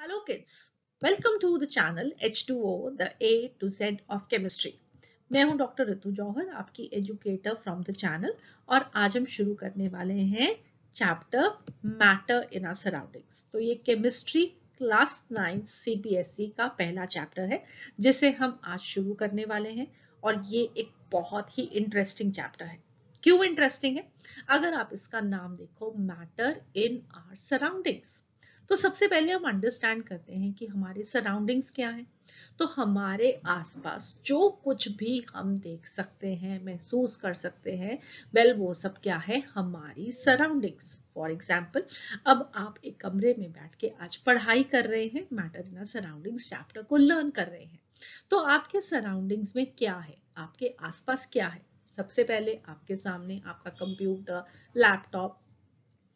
Hello kids, welcome to the channel H2O, the A to Z of Chemistry. मैं हूं doctor ऋतु जौहर, आपकी educator from the channel और आज हम शुरू करने वाले हैं chapter matter in our surroundings. तो ये केमिस्ट्री क्लास 9 CBSE का पहला चैप्टर है जिसे हम आज शुरू करने वाले हैं और ये एक बहुत ही इंटरेस्टिंग चैप्टर है। क्यों इंटरेस्टिंग है? अगर आप इसका नाम देखो, मैटर इन आवर सराउंडिंग्स, तो सबसे पहले हम अंडरस्टैंड करते हैं कि हमारे सराउंडिंग्स क्या हैं। तो हमारे आसपास जो कुछ भी हम देख सकते हैं, महसूस कर सकते हैं, वो सब क्या है? हमारी सराउंडिंग्स। फॉर एग्जाम्पल, अब आप एक कमरे में बैठ के आज पढ़ाई कर रहे हैं, मैटर इन सराउंडिंग्स चैप्टर को लर्न कर रहे हैं। तो आपके सराउंडिंग्स में क्या है, आपके आसपास क्या है? सबसे पहले आपके सामने आपका कंप्यूटर, लैपटॉप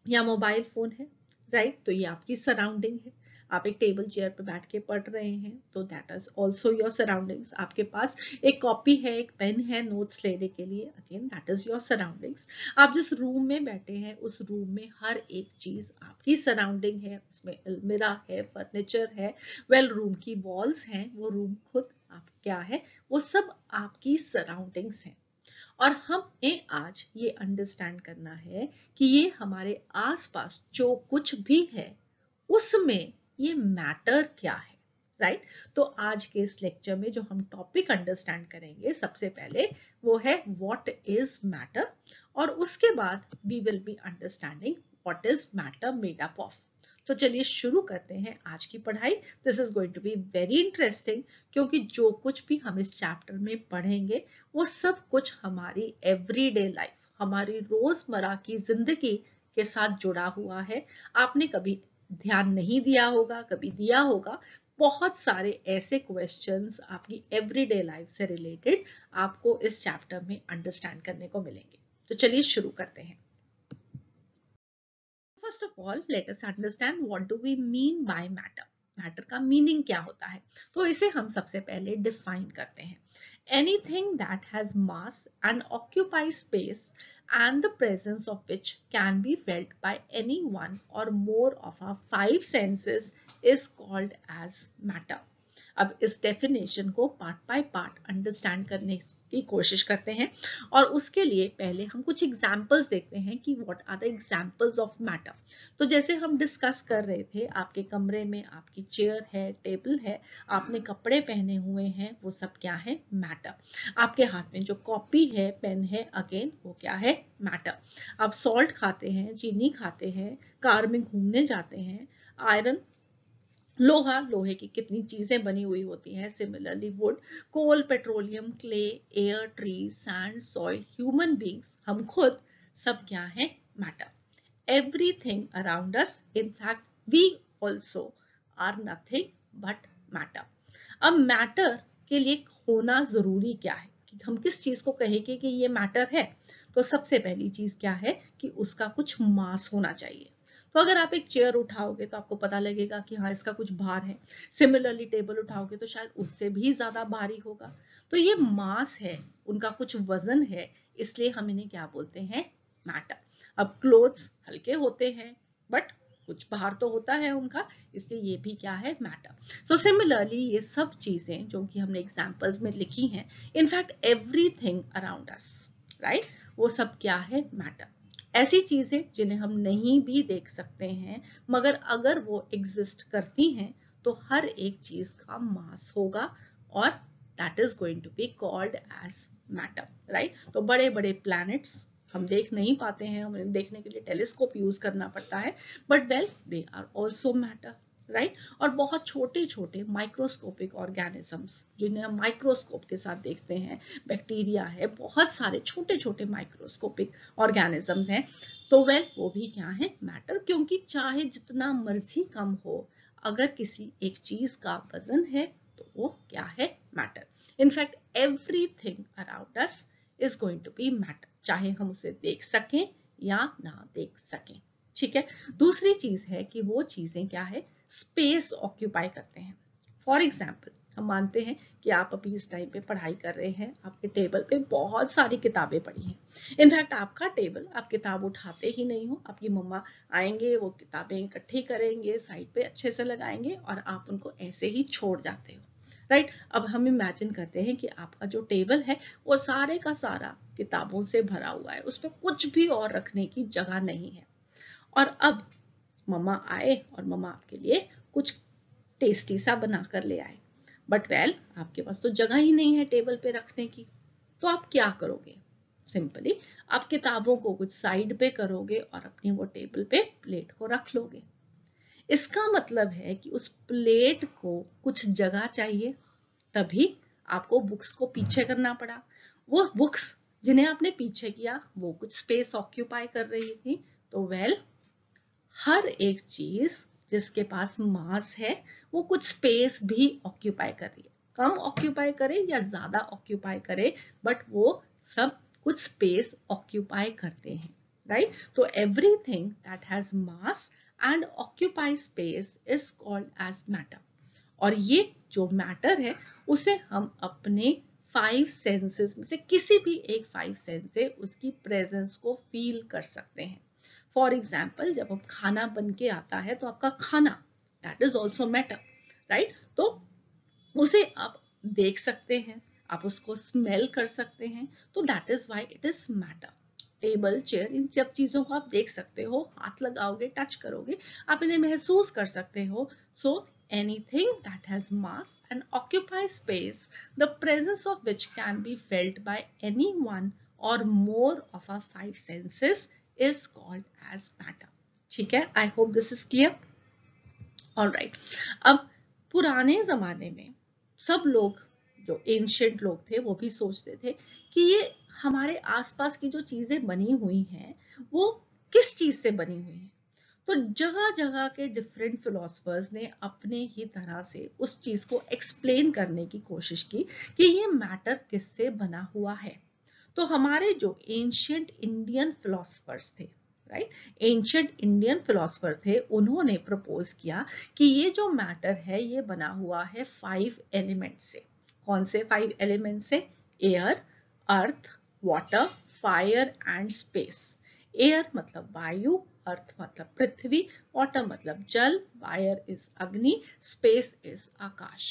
या मोबाइल फोन है, राइट? तो ये आपकी सराउंडिंग है। आप एक टेबल चेयर पे बैठ के पढ़ रहे हैं, तो that is also your surroundings. आपके पास एक कॉपी है, एक पेन है नोट्स लेने के लिए, again that is your surroundings. आप जिस रूम में बैठे हैं उस रूम में हर एक चीज आपकी सराउंडिंग है। उसमें अलमीरा है, फर्नीचर है, रूम की वॉल्स हैं, वो रूम खुद आप क्या है, वो सब आपकी सराउंडिंग्स हैं। और हमें आज ये अंडरस्टैंड करना है कि ये हमारे आसपास जो कुछ भी है उसमें ये मैटर क्या है, राइट? तो आज के इस लेक्चर में जो हम टॉपिक अंडरस्टैंड करेंगे, सबसे पहले वो है व्हाट इज मैटर, और उसके बाद we will be understanding what is matter made up of. तो चलिए शुरू करते हैं आज की पढ़ाई। This is going to be very interesting, क्योंकि जो कुछ भी हम इस चैप्टर में पढ़ेंगे वो सब कुछ हमारी एवरीडे लाइफ, हमारी रोजमर्रा की जिंदगी के साथ जुड़ा हुआ है। आपने कभी ध्यान नहीं दिया होगा, कभी दिया होगा, बहुत सारे ऐसे क्वेश्चंस आपकी एवरीडे लाइफ से रिलेटेड आपको इस चैप्टर में अंडरस्टैंड करने को मिलेंगे। तो चलिए शुरू करते हैं। First of all let us understand what do we mean by matter. Matter का मीनिंग क्या होता है? तो इसे हम सबसे पहले डिफाइन करते हैं। Anything that has mass and occupy space and the presence of which can be felt by any one or more of our five senses is called as matter. अब इस डेफिनेशन को पार्ट बाय पार्ट अंडरस्टैंड करने की कोशिश करते हैं, और उसके लिए पहले हम कुछ एग्जाम्पल्स देखते हैं कि what are the examples of matter. तो जैसे हम डिस्कस कर रहे थे, आपके कमरे में आपकी चेयर है, टेबल है, आपने कपड़े पहने हुए हैं, वो सब क्या है? मैटर। आपके हाथ में जो कॉपी है, पेन है, अगेन वो क्या है? मैटर। आप सॉल्ट खाते हैं, चीनी खाते हैं, कार में घूमने जाते हैं, आयरन, लोहा, लोहे की कितनी चीजें बनी हुई होती हैं, similarly wood, coal, petroleum, clay, air, trees, sand, soil, human beings, हम खुद, सब क्या है? Matter. Everything around us, in fact we also are nothing but matter. अब मैटर के लिए होना जरूरी क्या है, कि हम किस चीज को कहेंगे कि ये मैटर है? तो सबसे पहली चीज क्या है कि उसका कुछ मास होना चाहिए। तो अगर आप एक चेयर उठाओगे तो आपको पता लगेगा कि हाँ, इसका कुछ भार है। सिमिलरली टेबल उठाओगे तो शायद उससे भी ज्यादा भारी होगा। तो ये मास है, उनका कुछ वजन है, इसलिए हम इन्हें क्या बोलते हैं? मैटर। अब क्लोथ्स हल्के होते हैं, बट कुछ भार तो होता है उनका, इसलिए ये भी क्या है? मैटर। सो सिमिलरली ये सब चीजें जो कि हमने एग्जांपल्स में लिखी हैं, इनफैक्ट एवरीथिंग अराउंड अस, राइट, वो सब क्या है? मैटर। ऐसी चीजें जिन्हें हम नहीं भी देख सकते हैं, मगर अगर वो एग्जिस्ट करती हैं तो हर एक चीज का मास होगा, और that is going to be called as matter, right? तो बड़े बड़े प्लैनेट्स हम देख नहीं पाते हैं, हमें देखने के लिए टेलीस्कोप यूज करना पड़ता है, but they are also matter, right? और बहुत छोटे छोटे माइक्रोस्कोपिक ऑर्गेनिजम्स जिन्हें हम माइक्रोस्कोप के साथ देखते हैं, बैक्टीरिया है, बहुत सारे छोटे छोटे माइक्रोस्कोपिक ऑर्गेनिजम्स हैं, तो वो भी क्या है? मैटर। क्योंकि चाहे जितना मर्जी कम हो, अगर किसी एक चीज का वजन है तो वो क्या है? Matter. In fact everything around us is going to be matter, चाहे हम उसे देख सकें या ना देख सकें, ठीक है? दूसरी चीज है कि वो चीजें क्या है? स्पेस ऑक्यूपाई करते हैं। फॉर एग्जाम्पल, हम मानते हैं कि आप अभी इस टाइम पे पढ़ाई कर रहे हैं, आपके टेबल पे बहुत सारी किताबें पड़ी हैं। इनफैक्ट आपका टेबल, आप किताब उठाते ही नहीं हो, आपकी मम्मा आएंगे, वो किताबें इकट्ठी करेंगे, साइड पे अच्छे से लगाएंगे और आप उनको ऐसे ही छोड़ जाते हो, राइट। अब हम इमेजिन करते हैं कि आपका जो टेबल है वो सारे का सारा किताबों से भरा हुआ है, उसमें कुछ भी और रखने की जगह नहीं है। और अब मम्मा आए और मम्मा आपके लिए कुछ टेस्टी सा बना कर ले आए, बट वेल आपके पास तो जगह ही नहीं है टेबल पे रखने की। तो आप क्या करोगे? सिंपली आप किताबों को कुछ साइड पे करोगे और अपनी वो टेबल पे प्लेट को रख लोगे। इसका मतलब है कि उस प्लेट को कुछ जगह चाहिए, तभी आपको बुक्स को पीछे करना पड़ा। वो बुक्स जिन्हें आपने पीछे किया वो कुछ स्पेस ऑक्यूपाई कर रही थी। तो वेल, हर एक चीज जिसके पास मास है वो कुछ स्पेस भी ऑक्यूपाई कर रही है, कम ऑक्यूपाई करे या ज्यादा ऑक्यूपाई करे, बट वो सब कुछ स्पेस ऑक्यूपाई करते हैं, राइट। तो everything that has mass and occupy space is called as matter. और ये जो मैटर है उसे हम अपने 5 सेंसेस में से किसी भी एक 5 सेंस से उसकी प्रेजेंस को फील कर सकते हैं। फॉर एग्जाम्पल, जब अब खाना बन के आता है तो आपका खाना, that is also matter, right. तो उसे आप देख सकते हैं, आप उसको स्मेल कर सकते हैं, तो that is why it is matter. Table, chair, इन सब चीजों को आप देख सकते हो, हाथ लगाओगे, टच करोगे, आप इन्हें महसूस कर सकते हो। सो anything that has mass and occupies space, the presence of which can be felt by any one or more of our 5 senses is called as matter. ठीक है, I hope this is clear. All right. अब पुराने जमाने में सब लोग, जो ancient लोग थे, वो भी सोचते थे कि ये हमारे आसपास की जो चीजें बनी हुई हैं वो किस चीज से बनी हुई हैं। तो जगह जगह के डिफरेंट फिलोसफर्स ने अपने ही तरह से उस चीज को एक्सप्लेन करने की कोशिश की कि ये मैटर किससे बना हुआ है। तो हमारे जो एंशियंट इंडियन फिलोसफर्स थे, राइट, एंशियंट इंडियन फिलोसफर थे, उन्होंने प्रपोज किया कि ये जो मैटर है ये बना हुआ है 5 एलिमेंट से। कौन से 5 एलिमेंट से? Air, earth, water, fire and space. Air मतलब वायु, अर्थ मतलब पृथ्वी, वाटर मतलब जल, फायर इज अग्नि, स्पेस इज आकाश।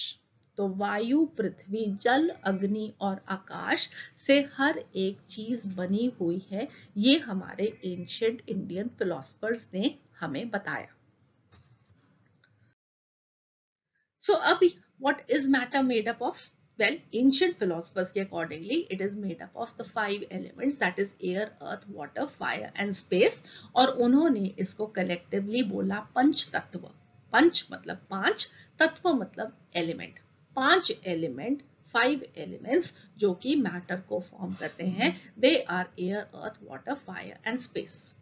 तो वायु, पृथ्वी, जल, अग्नि और आकाश से हर एक चीज बनी हुई है, ये हमारे एंशियंट इंडियन फिलोसफर्स ने हमें बताया। So what is matter made up of? Well, ancient philosophers के accordingly it is made up of the 5 elements, that is air, earth, water, fire and space। और उन्होंने इसको collectively बोला पंच तत्व। पंच मतलब 5, तत्व मतलब एलिमेंट। 5 एलिमेंट, 5 एलिमेंट्स जो कि मैटर को फॉर्म करते हैं, they are air, earth, water, fire and space.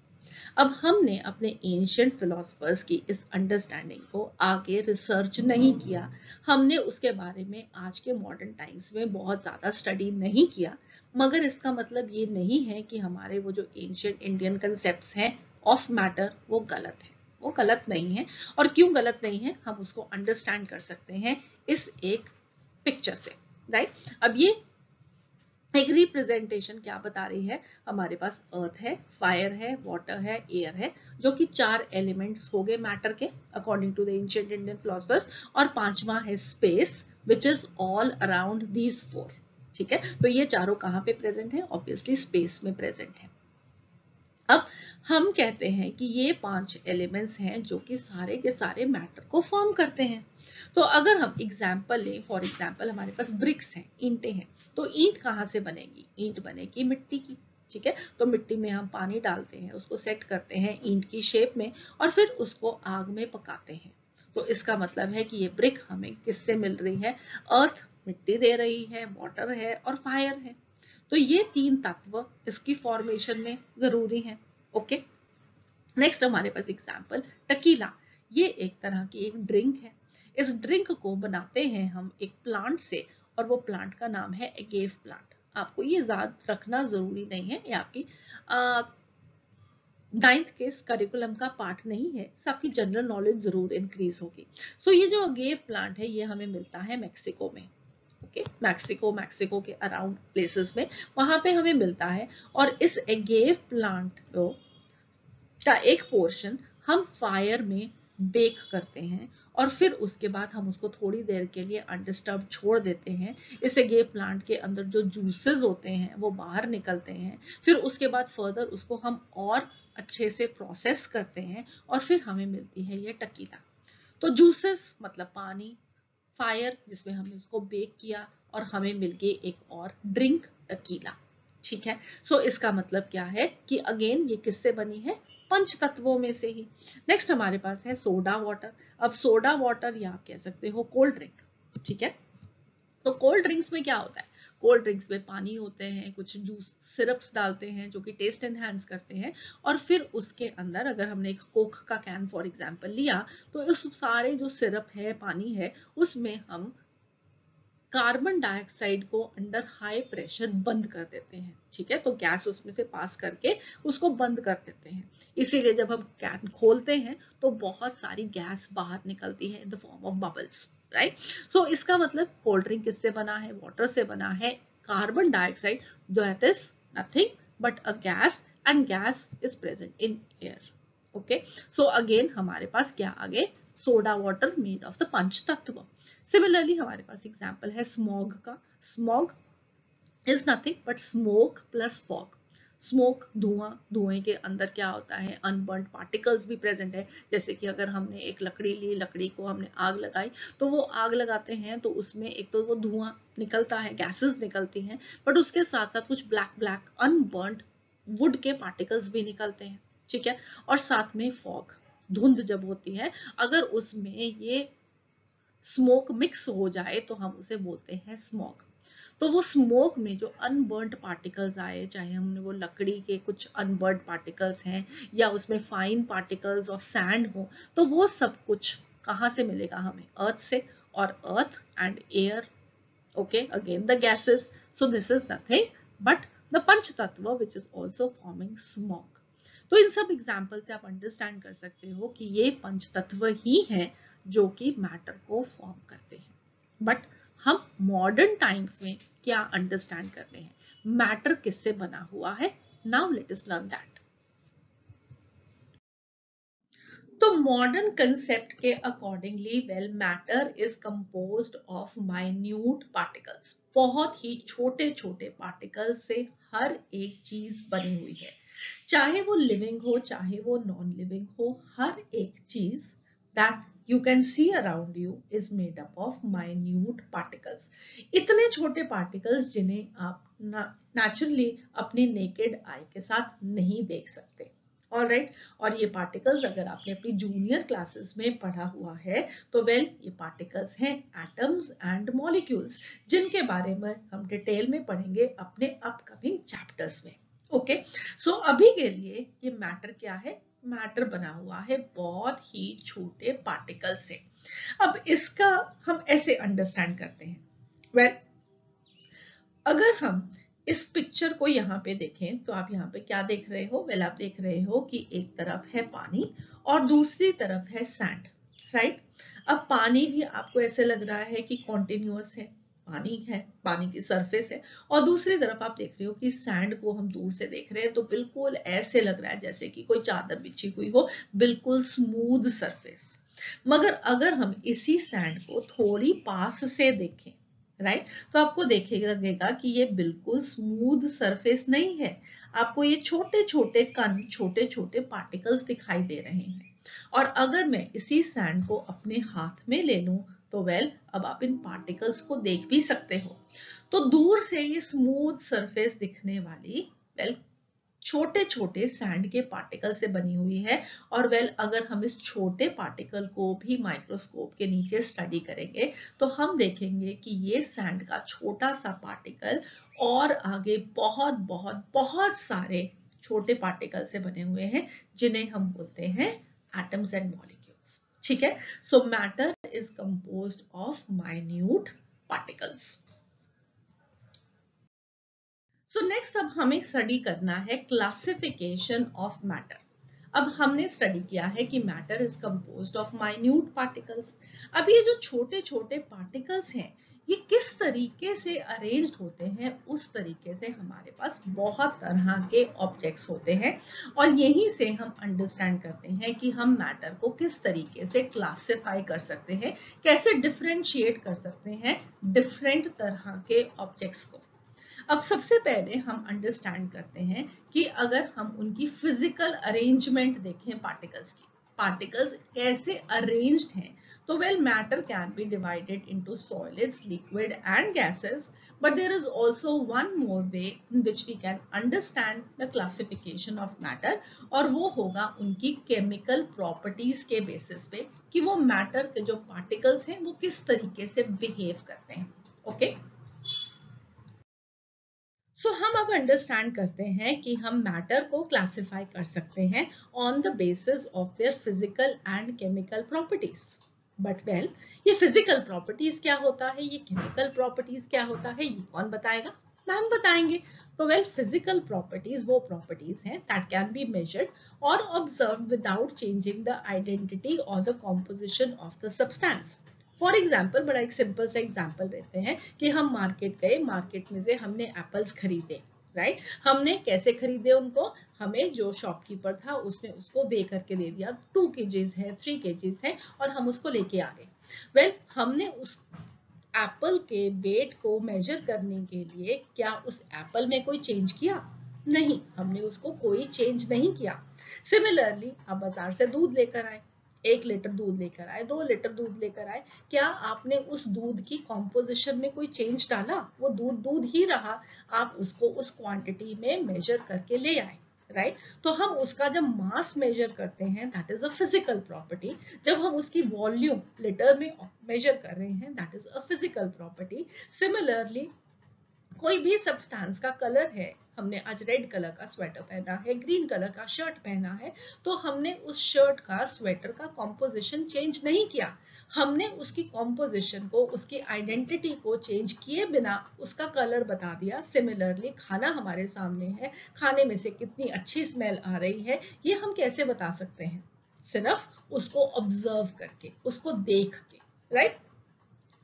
अब हमने अपने एंशियंट फिलोसफर्स की इस अंडरस्टैंडिंग को आगे रिसर्च नहीं किया, हमने उसके बारे में आज के मॉडर्न टाइम्स में बहुत ज्यादा स्टडी नहीं किया, मगर इसका मतलब ये नहीं है कि हमारे वो जो एंशियंट इंडियन कंसेप्ट्स हैं ऑफ मैटर वो गलत है। वो गलत नहीं है, और क्यों गलत नहीं है हम उसको अंडरस्टैंड कर सकते हैं इस एक पिक्चर से, राइट। अब ये एक रिप्रेजेंटेशन क्या बता रही है? हमारे पास अर्थ है, फायर है, वाटर है, एयर है, जो कि 4 एलिमेंट्स हो गए मैटर के according to the ancient Indian philosophers, और 5वां है space which is all around these 4। ठीक है, तो ये चारों कहाँ पे प्रेजेंट है? ऑब्वियसली स्पेस में प्रेजेंट है। अब हम कहते हैं कि ये 5 एलिमेंट्स हैं जो कि सारे के सारे मैटर को फॉर्म करते हैं। तो अगर हम एग्जाम्पल लें, फॉर एग्जाम्पल हमारे पास ब्रिक्स हैं, ईंटें हैं, तो ईंट कहाँ से बनेगी? ईंट बनेगी मिट्टी की। ठीक है, तो मिट्टी में हम पानी डालते हैं, उसको सेट करते हैं ईंट की शेप में, और फिर उसको आग में पकाते हैं। तो इसका मतलब है कि ये ब्रिक हमें किससे मिल रही है? अर्थ मिट्टी दे रही है, वाटर है और फायर है। तो ये 3 तत्व इसकी फॉर्मेशन में जरूरी है। ओके, नेक्स्ट हमारे पास एग्जाम्पल टकीला। ये एक तरह की एक ड्रिंक है। इस ड्रिंक को बनाते हैं हम एक प्लांट से, और वो प्लांट का नाम है एगेव प्लांट। आपको ये याद रखना जरूरी नहीं है, ये आपकी 9th के करिकुलम का पार्ट नहीं है, सबकी जनरल नॉलेज जरूर इंक्रीज होगी। सो ये जो अगेव प्लांट है ये हमें मिलता है मैक्सिको में। ओके, मैक्सिको के अराउंड प्लेसेस में वहां पे हमें मिलता है। और इस अगेव प्लांट का एक पोर्शन हम फायर में बेक करते हैं और फिर उसके बाद हम उसको थोड़ी देर के लिए अनडिस्टर्ब छोड़ देते हैं। इस अगेव प्लांट के अंदर जो जूसेस होते हैं वो बाहर निकलते हैं। फिर उसके बाद फर्दर उसको हम और अच्छे से प्रोसेस करते हैं और फिर हमें मिलती है ये टकीला। तो जूसेस मतलब पानी, फायर जिसमें हमने उसको बेक किया और हमें मिल गई एक और ड्रिंक टकीला। ठीक है, सो इसका मतलब क्या है कि अगेन ये किससे बनी है, पंच तत्वों में से ही। नेक्स्ट हमारे पास है सोडा वाटर। अब सोडा वाटर या आप कह सकते हो कोल्ड ड्रिंक। ठीक है, तो कोल्ड ड्रिंक्स में क्या होता है, कोल्ड ड्रिंक्स में पानी होते हैं, कुछ जूस सिरप्स डालते हैं जो कि टेस्ट एनहांस करते हैं और फिर उसके अंदर अगर हमने एक कोक का कैन फॉर एग्जांपल लिया तो उस सारे जो सिरप है, पानी है, उसमें हम कार्बन डाइऑक्साइड को अंडर हाई प्रेशर बंद कर देते हैं। ठीक है, तो गैस उसमें से पास करके उसको बंद कर देते हैं। इसीलिए जब हम कैन खोलते हैं तो बहुत सारी गैस बाहर निकलती है in the form of bubbles, right. So इसका मतलब कोल्ड ड्रिंक किससे बना है, वाटर से बना है। Carbon dioxide that is nothing but a gas and gas is present in air. Okay, so again हमारे पास क्या आ गए, soda water made of the panch tattva. Similarly हमारे पास एग्जाम्पल है स्मॉग का। Smog is nothing but smoke plus fog. Smoke धुआं, धुएं के अंदर क्या होता है, अनबर्न्ड पार्टिकल्स भी प्रेजेंट है। जैसे कि अगर हमने एक लकड़ी ली, लकड़ी को हमने आग लगाई, तो वो आग लगाते हैं तो उसमें एक तो वो धुआं निकलता है, गैसेस निकलती हैं, बट उसके साथ साथ कुछ ब्लैक ब्लैक अनबर्न्ड वुड के पार्टिकल्स भी निकलते हैं। ठीक है, और साथ में फॉग, धुंध जब होती है, अगर उसमें ये स्मोक मिक्स हो जाए तो हम उसे बोलते हैं स्मॉग। तो वो स्मोक में जो अनबर्न्ड पार्टिकल्स आए, चाहे हमने वो लकड़ी के कुछ अनबर्न्ड पार्टिकल्स हैं या उसमें फाइन पार्टिकल्स और सैंड हो, तो वो सब कुछ कहाँ से मिलेगा हमें, अर्थ से। और earth and air, okay, again the gases, so this is nothing but the पंच तत्व which is also forming smog। तो इन सब एग्जाम्पल से आप अंडरस्टैंड कर सकते हो कि ये पंच तत्व ही हैं जो कि मैटर को फॉर्म करते हैं। बट हम मॉडर्न टाइम्स में क्या अंडरस्टैंड करते हैं, मैटर किससे बना हुआ है। Now let us learn that. तो मॉडर्न कंसेप्ट के accordingly well matter is composed of minute particles. बहुत ही छोटे छोटे पार्टिकल्स से हर एक चीज बनी हुई है, चाहे वो लिविंग हो चाहे वो नॉन लिविंग हो। हर एक चीज that you can see around you is made up of minute particles। इतने छोटे particles जिन्हें आप naturally अपनी naked eye के साथ नहीं देख सकते। ऑलराइट, और ये पार्टिकल्स अगर आपने अपनी जूनियर क्लासेस में पढ़ा हुआ है तो वेल ये पार्टिकल्स हैं एटम्स एंड मॉलिक्यूल्स, जिनके बारे में हम डिटेल में पढ़ेंगे अपने अपकमिंग चैप्टर्स में। ओके, सो अभी के लिए ये मैटर क्या है, मैटर बना हुआ है बहुत ही छोटे पार्टिकल से। अब इसका हम ऐसे अंडरस्टैंड करते हैं, वेल अगर हम इस पिक्चर को यहाँ पे देखें तो आप यहाँ पे क्या देख रहे हो, वेल आप देख रहे हो कि एक तरफ है पानी और दूसरी तरफ है सैंड, राइट। अब पानी भी आपको ऐसे लग रहा है कि कॉन्टिन्यूअस है, पानी की सरफेस है, और दूसरी तरफ आप देख रहे हो कि सैंड को हम दूर से देख रहे हैं तो बिल्कुल ऐसे लग रहा है जैसे कि कोई चादर बिछी हुई हो, बिल्कुल स्मूथ सरफेस। मगर अगर हम इसी सैंड को थोड़ी पास से देखें, राइट, तो आपको देखेगा लगेगा कि ये बिल्कुल स्मूथ सरफेस नहीं है। आपको ये छोटे छोटे कण, छोटे छोटे पार्टिकल्स दिखाई दे रहे हैं। और अगर मैं इसी सैंड को अपने हाथ में ले लूं तो वेल अब आप इन पार्टिकल्स को देख भी सकते हो। तो दूर से ये स्मूथ सरफेस दिखने वाली वेल छोटे छोटे सैंड के पार्टिकल से बनी हुई है। और वेल अगर हम इस छोटे पार्टिकल को भी माइक्रोस्कोप के नीचे स्टडी करेंगे तो हम देखेंगे कि ये सैंड का छोटा सा पार्टिकल और आगे बहुत बहुत बहुत सारे छोटे पार्टिकल से बने हुए हैं जिन्हें हम बोलते हैं एटम्स एंड मॉलिक्यूल्स। ठीक है, so matter is composed of minute particles. So next अब हमें स्टडी करना है क्लासिफिकेशन ऑफ मैटर। अब हमने स्टडी किया है कि matter is composed of minute particles. अब ये जो छोटे छोटे पार्टिकल्स हैं ये किस तरीके से अरेंज्ड होते हैं, उस तरीके से हमारे पास बहुत तरह के ऑब्जेक्ट्स होते हैं और यहीं से हम अंडरस्टैंड करते हैं कि हम मैटर को किस तरीके से क्लासिफाई कर सकते हैं, कैसे डिफरेंशिएट कर सकते हैं डिफरेंट तरह के ऑब्जेक्ट्स को। अब सबसे पहले हम अंडरस्टैंड करते हैं कि अगर हम उनकी फिजिकल अरेंजमेंट देखें पार्टिकल्स की, पार्टिकल्स कैसे अरेंज्ड हैं, तो well matter can be divided into solids, liquid and gases, but there is also one more way in which we can understand the classification of matter और वो होगा उनकी chemical properties के basis पे कि वो मैटर के जो पार्टिकल्स हैं वो किस तरीके से बिहेव करते हैं। ओके सो हम अब अंडरस्टैंड करते हैं कि हम मैटर को क्लासिफाई कर सकते हैं on the basis of their physical and chemical properties. But well ये फिजिकल प्रॉपर्टीज क्या होता है, ये केमिकल प्रॉपर्टीज क्या होता है, ये कौन बताएगा? मैम बताएंगे। तो वेल फिजिकल प्रॉपर्टीज वो प्रॉपर्टीज हैं that can be measured or observe without changing the identity or the composition of the substance. For example बड़ा एक सिंपल सा एग्जाम्पल देते हैं कि हम मार्केट गए, मार्केट में से हमने एप्पल्स खरीदे, राइट? हमने कैसे खरीदे उनको? हमें जो शॉपकीपर था उसने उसको वे करके दे दिया, 2 kgs है, 3 kgs है और हम उसको लेके आ गए। वेल हमने उस एप्पल के वेट को मेजर करने के लिए क्या उस एप्पल में कोई चेंज किया? नहीं, हमने उसको कोई चेंज नहीं किया। सिमिलरली आप बाजार से दूध लेकर आए, 1 लीटर दूध लेकर आए, 2 लीटर दूध लेकर आए, क्या आपने उस दूध की कॉम्पोजिशन में कोई चेंज डाला? वो दूध दूध ही रहा, आप उसको उस क्वांटिटी में मेजर करके ले आए, राइट? तो हम उसका जब मास मेजर करते हैं that is a physical property, जब हम उसकी वॉल्यूम लीटर में मेजर कर रहे हैं that is a physical property. Similarly कोई भी सब्सटेंस का कलर है, हमने आज रेड कलर का स्वेटर पहना है, ग्रीन कलर का शर्ट पहना है, तो हमने उस शर्ट का, स्वेटर का कॉम्पोजिशन चेंज नहीं किया, हमने उसकी कॉम्पोजिशन को, उसकी आइडेंटिटी को चेंज किए बिना उसका कलर बता दिया। सिमिलरली खाना हमारे सामने है, खाने में से कितनी अच्छी स्मेल आ रही है ये हम कैसे बता सकते हैं? सिर्फ उसको ऑब्जर्व करके, उसको देख के, राइट?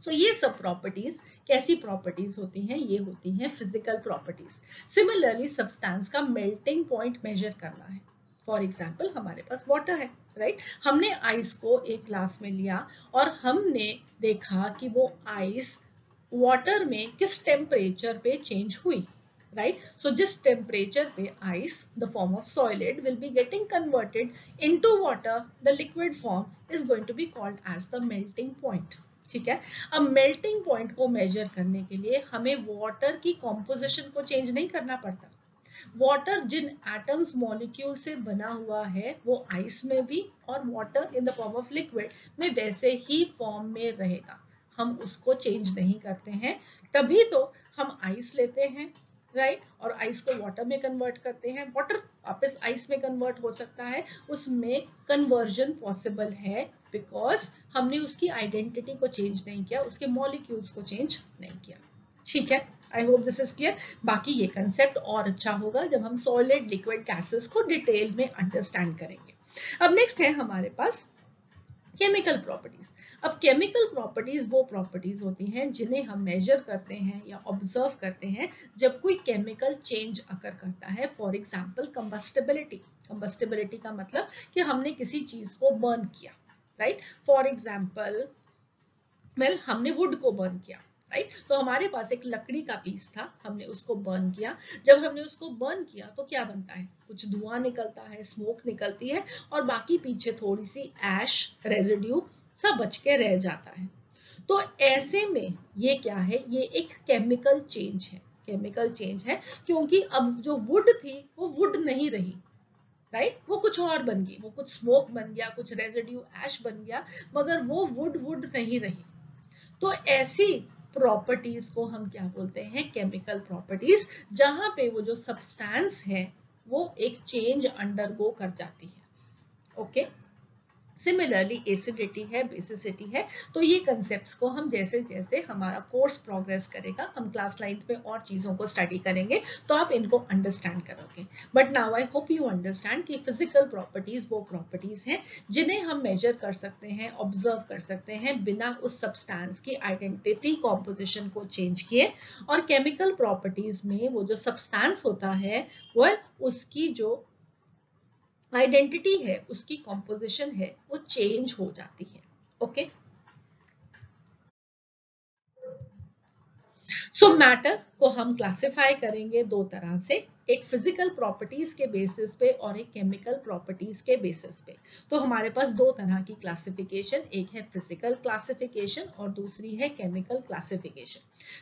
सो ये सब प्रॉपर्टीज कैसी प्रॉपर्टीज होती हैं? ये होती हैं फिजिकल प्रॉपर्टीज। सिमिलरली सब्सटेंस का मेल्टिंग पॉइंट मेजर करना है। फॉर एग्जाम्पल हमारे पास वाटर है, राइट? हमने आइस को एक ग्लास में लिया और हमने देखा कि वो आइस वाटर में किस टेम्परेचर पे चेंज हुई, right? So जिस टेम्परेचर पे ice the form of solid will be getting converted into water, the liquid form is going to be called as the melting point। ठीक है, अब मेल्टिंग पॉइंट को मेजर करने के लिए हमें वाटर की कॉम्पोजिशन को चेंज नहीं करना पड़ता। वाटर जिन एटम्स मॉलिक्यूल से बना हुआ है वो आइस में भी और water in the form of liquid में वैसे ही फॉर्म में रहेगा, हम उसको चेंज नहीं करते हैं। तभी तो हम आइस लेते हैं, राइट? और आइस को वाटर में कन्वर्ट करते हैं, वाटर वापस आइस में कन्वर्ट हो सकता है, उसमें कन्वर्जन पॉसिबल है बिकॉज हमने उसकी आइडेंटिटी को चेंज नहीं किया, उसके मॉलिक्यूल्स को चेंज नहीं किया। ठीक है, I hope this is clear. बाकी ये कंसेप्ट और अच्छा होगा जब हम सॉलिड, लिक्विड, गैसेस को डिटेल में अंडरस्टैंड करेंगे। अब नेक्स्ट है हमारे पास केमिकल प्रॉपर्टीज। अब केमिकल प्रॉपर्टीज वो प्रॉपर्टीज होती हैं जिन्हें हम मेजर करते हैं या ऑब्जर्व करते हैं जब कोई केमिकल चेंज अकर करता है। For example कंबस्टिबिलिटी। कंबस्टिबिलिटी का मतलब कि हमने किसी चीज को बर्न किया, राइट? फॉर एग्जांपल वेल हमने वुड को बर्न किया, राइट? तो हमारे पास एक लकड़ी का पीस था, हमने उसको बर्न किया। जब हमने उसको बर्न किया तो क्या बनता है? कुछ धुआं निकलता है, स्मोक निकलती है और बाकी पीछे थोड़ी सी ऐश रेजिड्यू सब बच के रह जाता है। तो ऐसे में ये क्या है? ये एक केमिकल चेंज है। केमिकल चेंज है क्योंकि अब जो वुड थी वो वुड नहीं रही, राइट? वो कुछ और बन गई, वो कुछ स्मोक बन गया, कुछ रेजिड्यू ऐश बन गया, मगर वो वुड वुड नहीं रही। तो ऐसी प्रॉपर्टीज को हम क्या बोलते हैं? केमिकल प्रॉपर्टीज, जहां पे वो जो सब्सटेंस है वो एक चेंज अंडरगो कर जाती है। ओके, सिमिलरली एसिडिटी है, बेसिसिटी है। तो ये कंसेप्ट्स को हम जैसे जैसे हमारा कोर्स प्रोग्रेस करेगा, हम क्लास 9 में और चीज़ों को स्टडी करेंगे तो आप इनको अंडरस्टैंड करोगे। But now I hope you understand कि फिजिकल प्रॉपर्टीज वो प्रॉपर्टीज हैं जिन्हें हम मेजर कर सकते हैं, ऑब्जर्व कर सकते हैं बिना उस सब्सटेंस की आइडेंटिटी कॉम्पोजिशन को चेंज किए। और केमिकल प्रॉपर्टीज में वो जो सब्सटेंस होता है वह उसकी जो आइडेंटिटी है, उसकी कॉम्पोजिशन है, वो चेंज हो जाती है। ओके, सो मैटर को हम क्लासिफाई करेंगे दो तरह से, एक फिजिकल प्रॉपर्टीज के बेसिस पे और एक केमिकल प्रॉपर्टीज के बेसिस पे। तो हमारे पास दो तरह की क्लासिफिकेशन, एक है फिजिकल क्लासिफिकेशन और दूसरी है केमिकल क्लासिफिकेशन।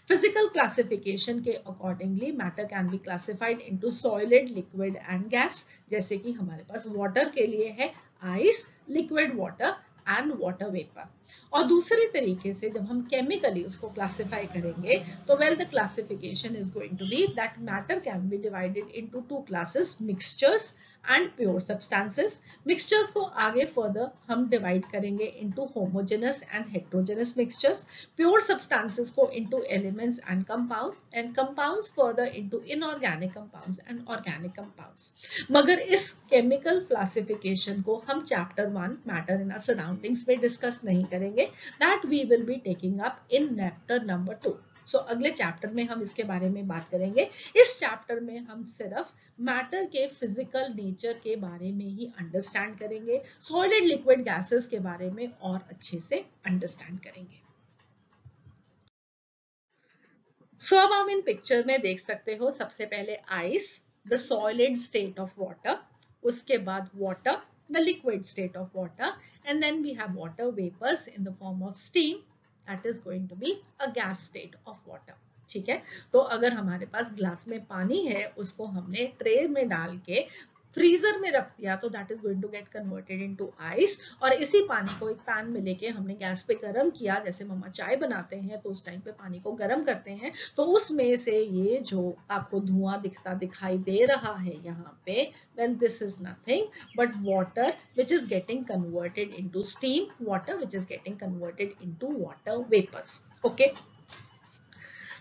फिजिकल क्लासिफिकेशन के accordingly matter can be classified into solid, liquid and gas. जैसे कि हमारे पास वाटर के लिए है ice, liquid water and water vapour. और दूसरे तरीके से जब हम केमिकली उसको क्लासिफाई करेंगे तो well the classification is going to be that matter can be divided into two classes, mixtures and pure substances. Mixtures को आगे फर्दर हम डिवाइड करेंगे into homogeneous and heterogeneous mixtures, pure substances को into elements and compounds further into inorganic compounds and organic compounds. मगर इस chemical classification को हम chapter 1 matter in our surroundings में डिस्कस नहीं करेंगे, that we will be taking up in chapter number 2। सो अगले chapter में हम इसके बारे में बात करेंगे। इस चैप्टर में हम सिर्फ मैटर के फिजिकल नेचर के बारे में ही अंडरस्टैंड करेंगे, सॉलिड, लिक्विड, गैसेस के बारे में और अच्छे से अंडरस्टैंड करेंगे। सो अब हम इन पिक्चर में देख सकते हो, सबसे पहले ice, the solid state of water, उसके बाद water, the liquid state of water, and then we have water vapours in the form of steam, that is going to be a gas state of water. ठीक है, तो अगर हमारे पास glass में पानी है, उसको हमने ट्रे में डाल के फ्रीजर में रख दिया तो that is going to get converted into ice. और इसी पानी को एक पैन में लेके हमने गैस पे गर्म किया, जैसे मम्मा चाय बनाते हैं तो उस टाइम पे पानी को गर्म करते हैं, तो उसमें से ये जो आपको धुआं दिखाई दे रहा है यहाँ पे, well this is nothing but water which is getting converted into steam, water which is getting converted into water vapours. Okay,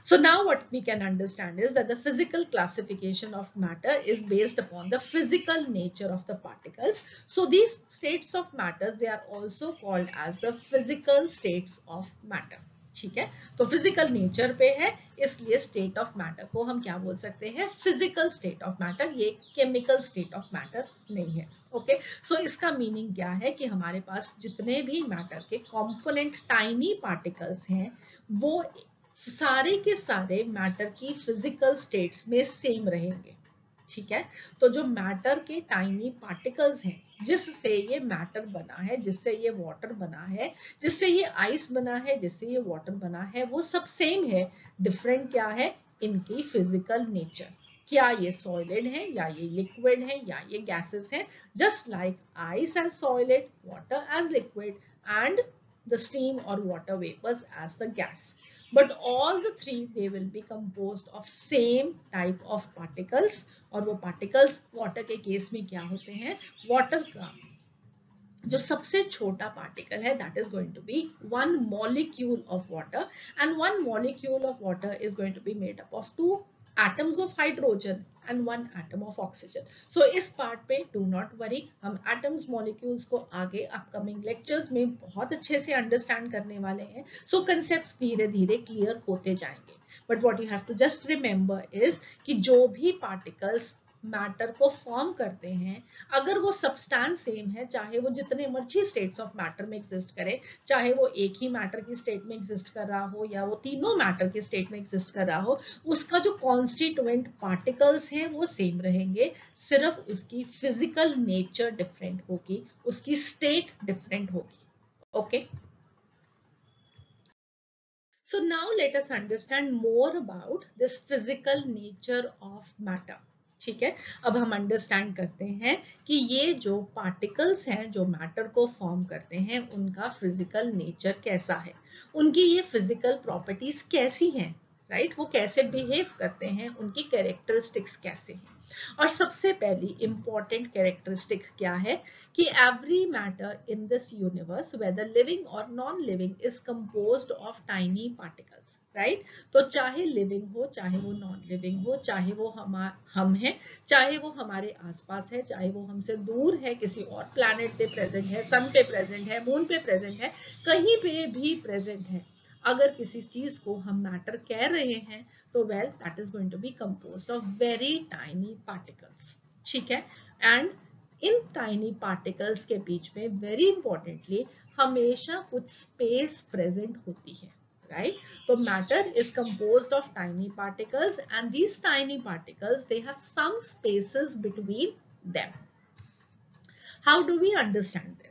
so now what we can understand is that the physical classification of matter is based upon the physical nature of the particles. So these states of matter, they are also called as the physical states of matter. ठीक है, तो physical nature पे है, इसलिए state of matter को हम क्या बोल सकते हैं, फिजिकल स्टेट ऑफ मैटर, ये केमिकल स्टेट ऑफ मैटर नहीं है। ओके, सो इसका मीनिंग क्या है कि हमारे पास जितने भी मैटर के कंपोनेंट टाइनी पार्टिकल्स हैं वो सारे के सारे मैटर की फिजिकल स्टेट्स में सेम रहेंगे। ठीक है, तो जो मैटर के टाइनी पार्टिकल्स हैं, जिससे ये मैटर बना है, जिससे ये वाटर बना है, जिससे ये आइस बना है, जिससे ये वाटर बना है, वो सब सेम है। डिफरेंट क्या है, इनकी फिजिकल नेचर, क्या ये सॉलिड है या ये लिक्विड है या ये गैसेस है, just like ice as solid, water as liquid and the steam or water vapors as the gas. But all the three, they will be composed of same type of particles. और वो particles water के case में क्या होते हैं, water का जो सबसे छोटा पार्टिकल है that is going to be one molecule of water, and one molecule of water is going to be made up of two atoms of hydrogen and one atom of oxygen. So इस part पे do not worry, हम atoms molecules को आगे upcoming lectures में बहुत अच्छे से understand करने वाले हैं। So concepts धीरे धीरे clear होते जाएंगे। But what you have to just remember is कि जो भी particles मैटर को फॉर्म करते हैं, अगर वो सब्सटेंस सेम है, चाहे वो जितने मर्जी स्टेट्स ऑफ मैटर में एग्जिस्ट करे, चाहे वो एक ही मैटर की स्टेट में एग्जिस्ट कर रहा हो या वो तीनों मैटर की स्टेट में एग्जिस्ट कर रहा हो, उसका जो कॉन्स्टिट्यूएंट पार्टिकल्स हैं वो सेम रहेंगे, सिर्फ उसकी फिजिकल नेचर डिफरेंट होगी, उसकी स्टेट डिफरेंट होगी। Okay, so now let us understand more about this physical nature of matter. ठीक है, अब हम अंडरस्टैंड करते हैं कि ये जो पार्टिकल्स हैं जो मैटर को फॉर्म करते हैं, उनका फिजिकल नेचर कैसा है, उनकी ये फिजिकल प्रॉपर्टीज कैसी हैं, राइट, वो कैसे बिहेव करते हैं, उनकी कैरेक्टरिस्टिक्स कैसे हैं। और सबसे पहली इंपॉर्टेंट कैरेक्टरिस्टिक क्या है कि every matter in this universe whether living or non living is composed of tiny particles, right. तो चाहे लिविंग हो, चाहे वो नॉन लिविंग हो, चाहे वो हम हैं, चाहे वो हमारे आसपास है, चाहे वो हमसे दूर है, किसी और प्लैनेट पे प्रेजेंट है, सन पे प्रेजेंट है, मून पे प्रेजेंट है, कहीं पे भी प्रेजेंट है, अगर किसी चीज को हम मैटर कह रहे हैं तो well that is going to be composed of very tiny particles, ठीक है। एंड इन टाइनी पार्टिकल्स के बीच में वेरी इंपॉर्टेंटली हमेशा कुछ स्पेस प्रेजेंट होती है, right? So matter is composed of tiny particles and these tiny particles, they have some spaces between them. How do we understand this?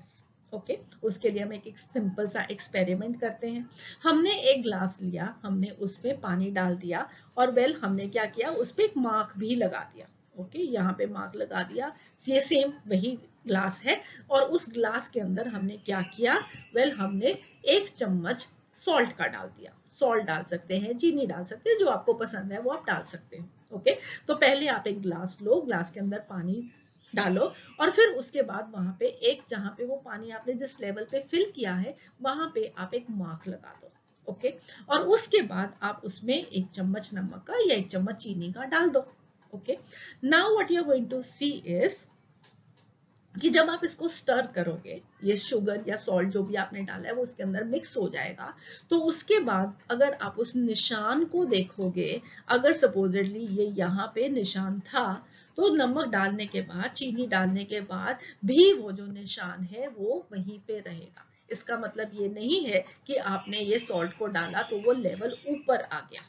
Okay उसके लिए हम एक सिंपल सा एक्सपेरिमेंट करते हैं। हमने एक ग्लास लिया, हमने उसमें पानी डाल दिया और वेल हमने क्या किया, उस पर एक मार्क भी लगा दिया। ओके यहाँ पे मार्क लगा दिया, ये सेम वही ग्लास है और उस ग्लास के अंदर हमने क्या किया, वेल हमने 1 चम्मच सॉल्ट का डाल दिया। सॉल्ट डाल सकते हैं, चीनी डाल सकते हैं, जो आपको पसंद है वो आप डाल सकते हैं। ओके तो पहले आप एक ग्लास लो, ग्लास के अंदर पानी डालो और फिर उसके बाद वहां पे एक, जहां पे वो पानी आपने जिस लेवल पे फिल किया है वहां पे आप एक मार्क लगा दो। ओके और उसके बाद आप उसमें 1 चम्मच नमक का या 1 चम्मच चीनी का डाल दो। Okay now what you are going to see is कि जब आप इसको स्टर करोगे, ये शुगर या सॉल्ट जो भी आपने डाला है वो उसके अंदर मिक्स हो जाएगा। तो उसके बाद अगर आप उस निशान को देखोगे, अगर सपोजिटली ये यहाँ पे निशान था तो नमक डालने के बाद, चीनी डालने के बाद भी वो जो निशान है वो वहीं पे रहेगा। इसका मतलब ये नहीं है कि आपने ये सॉल्ट को डाला तो वो लेवल ऊपर आ गया,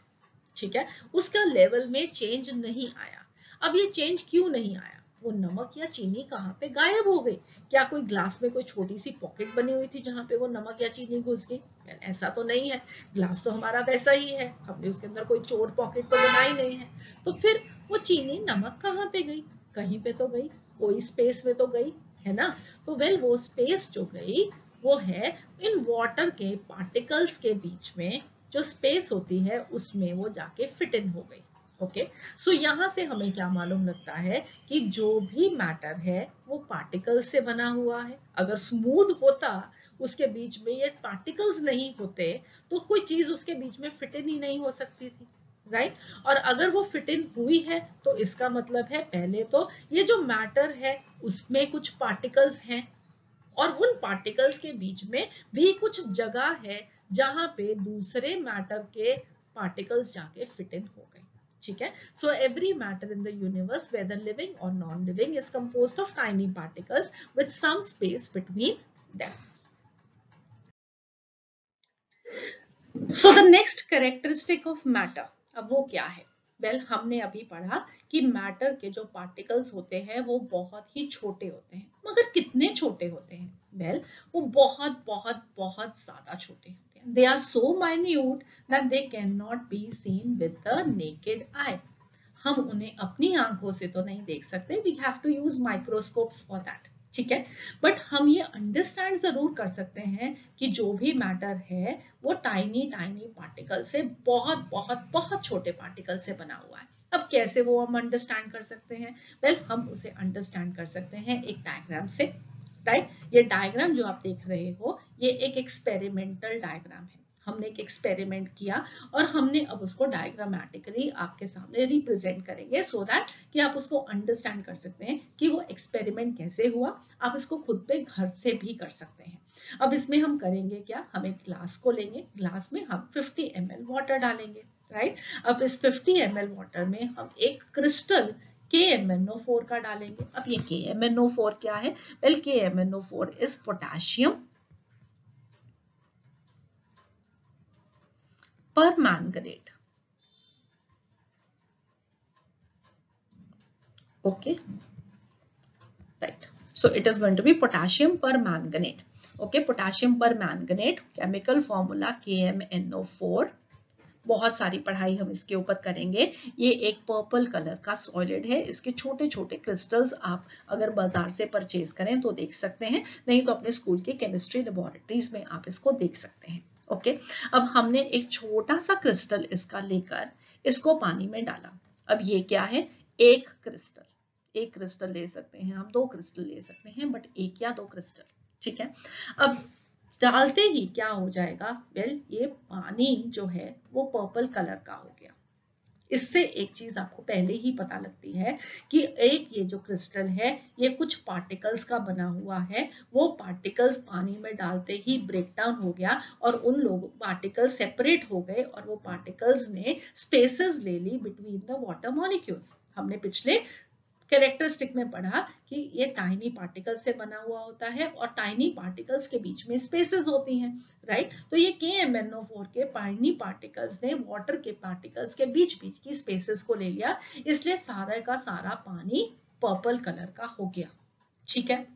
ठीक है, उसका लेवल में चेंज नहीं आया। अब ये चेंज क्यों नहीं आया, वो नमक या चीनी कहाँ पे गायब हो गई? क्या कोई ग्लास में कोई छोटी सी पॉकेट बनी हुई थी जहां पे वो नमक या चीनी घुस गई? ऐसा तो नहीं है, ग्लास तो हमारा वैसा ही है, हमने उसके अंदर कोई चोर पॉकेट तो बनाई नहीं है। तो फिर वो चीनी नमक कहाँ पे गई? कहीं पे तो गई, कोई स्पेस में तो गई, है ना। तो वेल वो स्पेस जो गई वो है इन वाटर के पार्टिकल्स के बीच में, जो स्पेस होती है उसमें वो जाके फिट इन हो गई। ओके सो यहां से हमें क्या मालूम लगता है कि जो भी मैटर है वो पार्टिकल से बना हुआ है। अगर स्मूथ होता, उसके बीच में ये पार्टिकल्स नहीं होते तो कोई चीज उसके बीच में फिट इन ही नहीं हो सकती थी, राइट। और अगर वो फिट इन हुई है तो इसका मतलब है पहले तो ये जो मैटर है उसमें कुछ पार्टिकल्स हैं और उन पार्टिकल्स के बीच में भी कुछ जगह है जहां पे दूसरे मैटर के पार्टिकल्स जाके फिट इन हो गए, ठीक है। So every matter in the universe whether living or non living is composed of tiny particles with some space between them. So the next characteristic of matter, अब वो क्या है? वेल हमने अभी पढ़ा कि मैटर के जो पार्टिकल्स होते हैं वो बहुत ही छोटे होते हैं, मगर कितने छोटे होते हैं? वेल वो बहुत बहुत बहुत ज्यादा छोटे होते हैं। They are so minute that they can not be seen with the naked eye. हम उन्हें अपनी आंखों से तो नहीं देख सकते, we have to use microscopes for that, ठीक है। बट हम ये अंडरस्टैंड जरूर कर सकते हैं कि जो भी मैटर है वो टाइनी टाइनी पार्टिकल से, बहुत बहुत बहुत छोटे पार्टिकल से बना हुआ है। अब कैसे वो हम अंडरस्टैंड कर सकते हैं? वेल हम उसे अंडरस्टैंड कर सकते हैं एक डायग्राम से, राइट। ये डायग्राम जो आप देख रहे हो ये एक एक्सपेरिमेंटल डायग्राम है। हमने एक एक्सपेरिमेंट किया और हमने अब उसको डायग्रामेटिकली आपके सामने रिप्रेजेंट करेंगे सो दैट कि आप उसको अंडरस्टैंड कर सकते हैं कि वो एक्सपेरिमेंट कैसे हुआ। आप इसको खुद पे घर से भी कर सकते हैं। अब इसमें हम करेंगे क्या, हम एक ग्लास को लेंगे, ग्लास में हम 50 ml वाटर डालेंगे, राइट। अब इस 50 ml वाटर में हम एक क्रिस्टल KMnO4 का डालेंगे। अब ये KMnO4 क्या है? Well KMnO4 is potassium permanganate. Okay, right. So it is going to be potassium permanganate. Okay, potassium permanganate chemical formula KMnO4. बहुत सारी पढ़ाई हम इसके ऊपर करेंगे। ये एक पर्पल कलर का सॉलिड है, इसके छोटे छोटे क्रिस्टल्स आप अगर बाजार से परचेज करें तो देख सकते हैं, नहीं तो अपने स्कूल के केमिस्ट्री लेबोरेटरीज में आप इसको देख सकते हैं। ओके, अब हमने एक छोटा सा क्रिस्टल इसका लेकर इसको पानी में डाला। अब ये क्या है, एक क्रिस्टल ले सकते हैं हम, दो क्रिस्टल ले सकते हैं, बट एक या दो क्रिस्टल, ठीक है। अब डालते ही क्या हो जाएगा, वेल ये पानी जो है वो पर्पल कलर का हो गया। इससे एक चीज आपको पहले ही पता लगती है कि एक ये जो क्रिस्टल है ये कुछ पार्टिकल्स का बना हुआ है, वो पार्टिकल्स पानी में डालते ही ब्रेक डाउन हो गया और उन लोग पार्टिकल्स सेपरेट हो गए और वो पार्टिकल्स ने स्पेसेस ले ली बिटवीन द वाटर मॉलिक्यूल्स। हमने पिछले कैरेक्टरिस्टिक में पढ़ा कि ये टाइनी पार्टिकल्स से बना हुआ होता है और टाइनी पार्टिकल्स के बीच में स्पेसेस होती हैं, राइट। तो ये KMnO4 के टाइनी पार्टिकल्स ने वाटर के पार्टिकल्स के बीच बीच की स्पेसेस को ले लिया, इसलिए सारा का सारा पानी पर्पल कलर का हो गया, ठीक है।